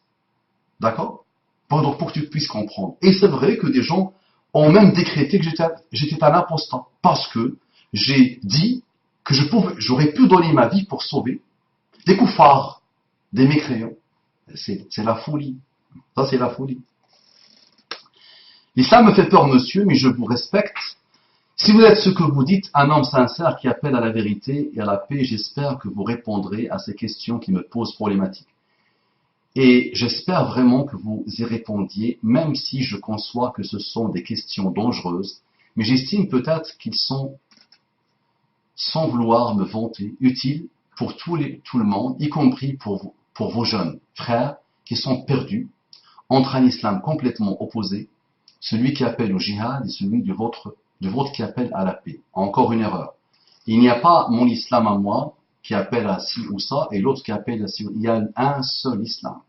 D'accord? Pour que tu puisses comprendre. Et c'est vrai que des gens ont même décrété que j'étais un apostat. Parce que j'ai dit que j'aurais pu donner ma vie pour sauver des koufars, des mécréants. C'est la folie. Ça, c'est la folie. L'islam me fait peur, monsieur, mais je vous respecte. Si vous êtes ce que vous dites, un homme sincère qui appelle à la vérité et à la paix, j'espère que vous répondrez à ces questions qui me posent problématique. Et j'espère vraiment que vous y répondiez, même si je conçois que ce sont des questions dangereuses, mais j'estime peut-être qu'ils sont, sans vouloir me vanter, utiles pour tout le monde, y compris pour vos jeunes frères qui sont perdus entre un islam complètement opposé, celui qui appelle au djihad et celui du vôtre qui appelle à la paix. Encore une erreur. Il n'y a pas mon islam à moi qui appelle à ci ou ça et l'autre qui appelle à ci ou ça. Il y a un seul islam.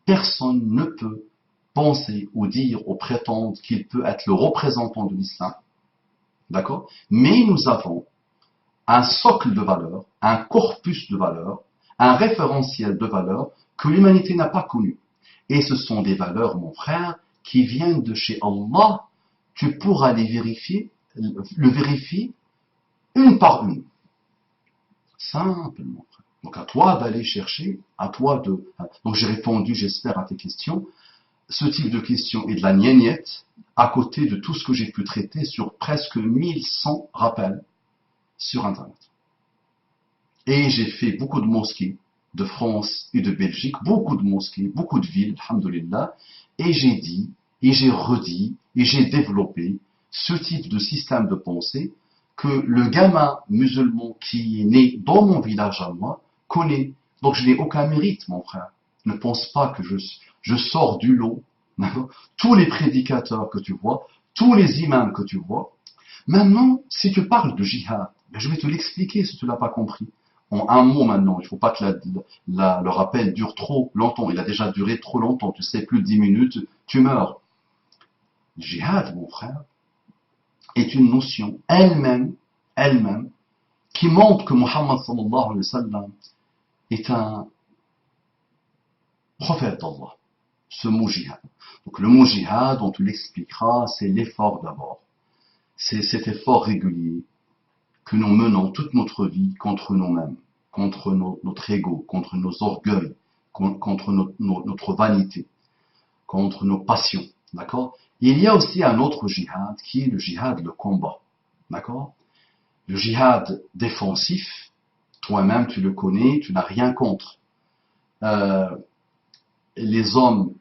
Personne ne peut penser ou dire ou prétendre qu'il peut être le représentant de l'islam. D'accord? Mais nous avons un socle de valeurs, un corpus de valeurs, un référentiel de valeurs que l'humanité n'a pas connu. Et ce sont des valeurs, mon frère, qui viennent de chez Allah. Tu pourras les vérifier, le vérifier une par une. Simplement. Donc à toi d'aller chercher, à toi de... Donc j'ai répondu, j'espère, à tes questions. Ce type de questions est de la gnégnette à côté de tout ce que j'ai pu traiter sur presque 1100 rappels sur Internet. Et j'ai fait beaucoup de mosquées de France et de Belgique, beaucoup de mosquées, beaucoup de villes, alhamdoulilah, et j'ai dit, et j'ai redit, et j'ai développé ce type de système de pensée que le gamin musulman qui est né dans mon village à moi connaît. Donc je n'ai aucun mérite, mon frère. Ne pense pas que je sors du lot. Tous les prédicateurs que tu vois, tous les imams que tu vois. Maintenant, si tu parles de djihad, je vais te l'expliquer si tu ne l'as pas compris. En un mot maintenant, il ne faut pas que le rappel dure trop longtemps. Il a déjà duré trop longtemps. Tu sais, plus de 10 minutes, tu meurs. Le djihad, mon frère, est une notion elle-même, qui montre que Muhammad sallallahu alayhi wa sallam est un prophète d'Allah. Ce mot djihad. Donc le mot djihad, on te l'expliquera, c'est l'effort d'abord. C'est cet effort régulier que nous menons toute notre vie contre nous-mêmes, contre notre ego, contre nos orgueils, contre notre vanité, contre nos passions. D'accord? Il y a aussi un autre djihad qui est le djihad, le combat. D'accord? Le djihad défensif, toi-même tu le connais, tu n'as rien contre. Les hommes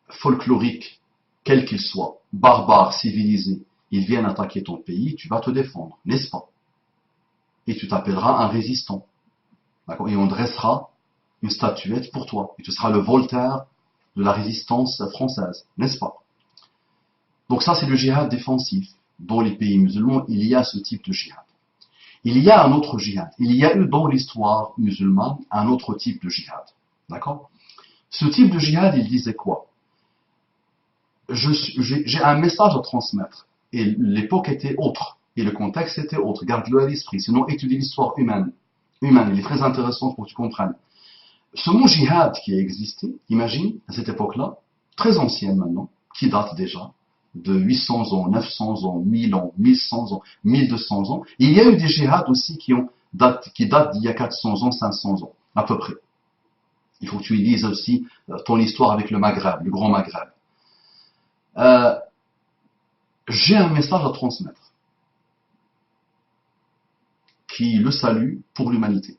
folkloriques, quels qu'ils soient, barbares, civilisés, ils viennent attaquer ton pays, tu vas te défendre, n'est-ce pas? Et tu t'appelleras un résistant. D'accord? Et on dressera une statuette pour toi. Et tu seras le Voltaire de la résistance française, n'est-ce pas? Donc ça, c'est le djihad défensif. Dans les pays musulmans, il y a ce type de djihad. Il y a un autre djihad. Il y a eu dans l'histoire musulmane un autre type de djihad. D'accord? Ce type de djihad, il disait quoi? J'ai un message à transmettre. Et l'époque était autre. Et le contexte était autre. Garde-le à l'esprit. Sinon, étudie l'histoire humaine. Il est très intéressant pour que tu comprennes. Ce mot djihad qui a existé, imagine, à cette époque-là, très ancienne maintenant, qui date déjà de 800 ans, 900 ans, 1000 ans, 1100 ans, 1200 ans. Et il y a eu des djihads aussi qui datent d'il y a 400 ans, 500 ans, à peu près. Il faut que tu lises aussi ton histoire avec le Maghreb, le Grand Maghreb. J'ai un message à transmettre, qui est le salut pour l'humanité.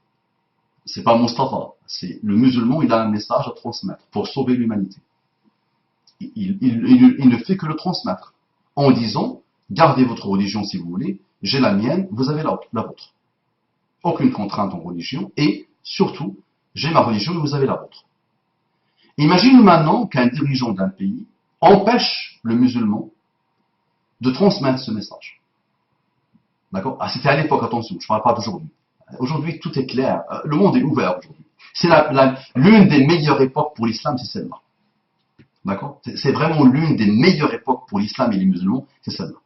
C'est pas Mustafa, c'est le musulman, il a un message à transmettre pour sauver l'humanité. Il ne fait que le transmettre en disant, gardez votre religion si vous voulez, j'ai la mienne, vous avez la vôtre. Aucune contrainte en religion, et surtout, j'ai ma religion et vous avez la vôtre. Imagine maintenant qu'un dirigeant d'un pays empêche le musulman de transmettre ce message. D'accord? Ah, c'était à l'époque, attention, je ne parle pas d'aujourd'hui. Aujourd'hui, tout est clair. Le monde est ouvert aujourd'hui. C'est l'une des meilleures époques pour l'islam, c'est celle-là. D'accord? C'est vraiment l'une des meilleures époques pour l'islam et les musulmans, c'est celle-là.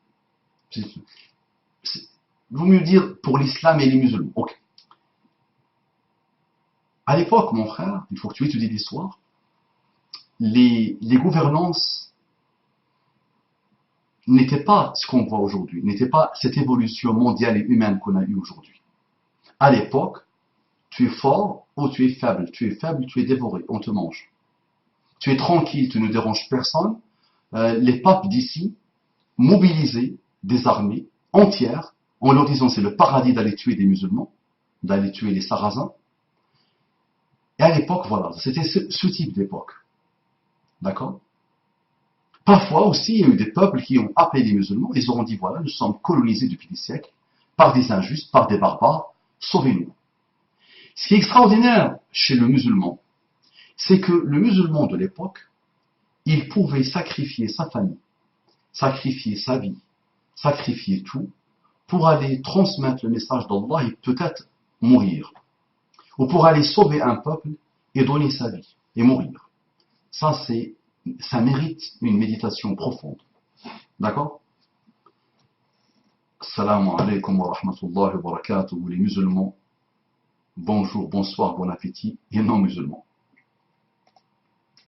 Vaut mieux dire pour l'islam et les musulmans. Ok. À l'époque, mon frère, il faut que tu étudies l'histoire, les gouvernances n'étaient pas ce qu'on voit aujourd'hui, n'étaient pas cette évolution mondiale et humaine qu'on a eue aujourd'hui. À l'époque, tu es fort ou tu es faible. Tu es faible, tu es dévoré, on te mange. Tu es tranquille, tu ne déranges personne. Les papes d'ici, mobilisés, des armées entières en leur disant c'est le paradis d'aller tuer des musulmans, d'aller tuer les Sarrasins. Et à l'époque, voilà, c'était ce type d'époque. D'accord? Parfois aussi, il y a eu des peuples qui ont appelé les musulmans, ils auront dit voilà, nous sommes colonisés depuis des siècles par des injustes, par des barbares, sauvez-nous. Ce qui est extraordinaire chez le musulman, c'est que le musulman de l'époque, il pouvait sacrifier sa famille, sacrifier sa vie, sacrifier tout pour aller transmettre le message d'Allah et peut-être mourir. Ou pour aller sauver un peuple et donner sa vie et mourir. Ça mérite une méditation profonde. D'accord? Assalamu alaikum wa rahmatullahi wa barakatuh, les musulmans. Bonjour, bonsoir, bon appétit, et non musulmans.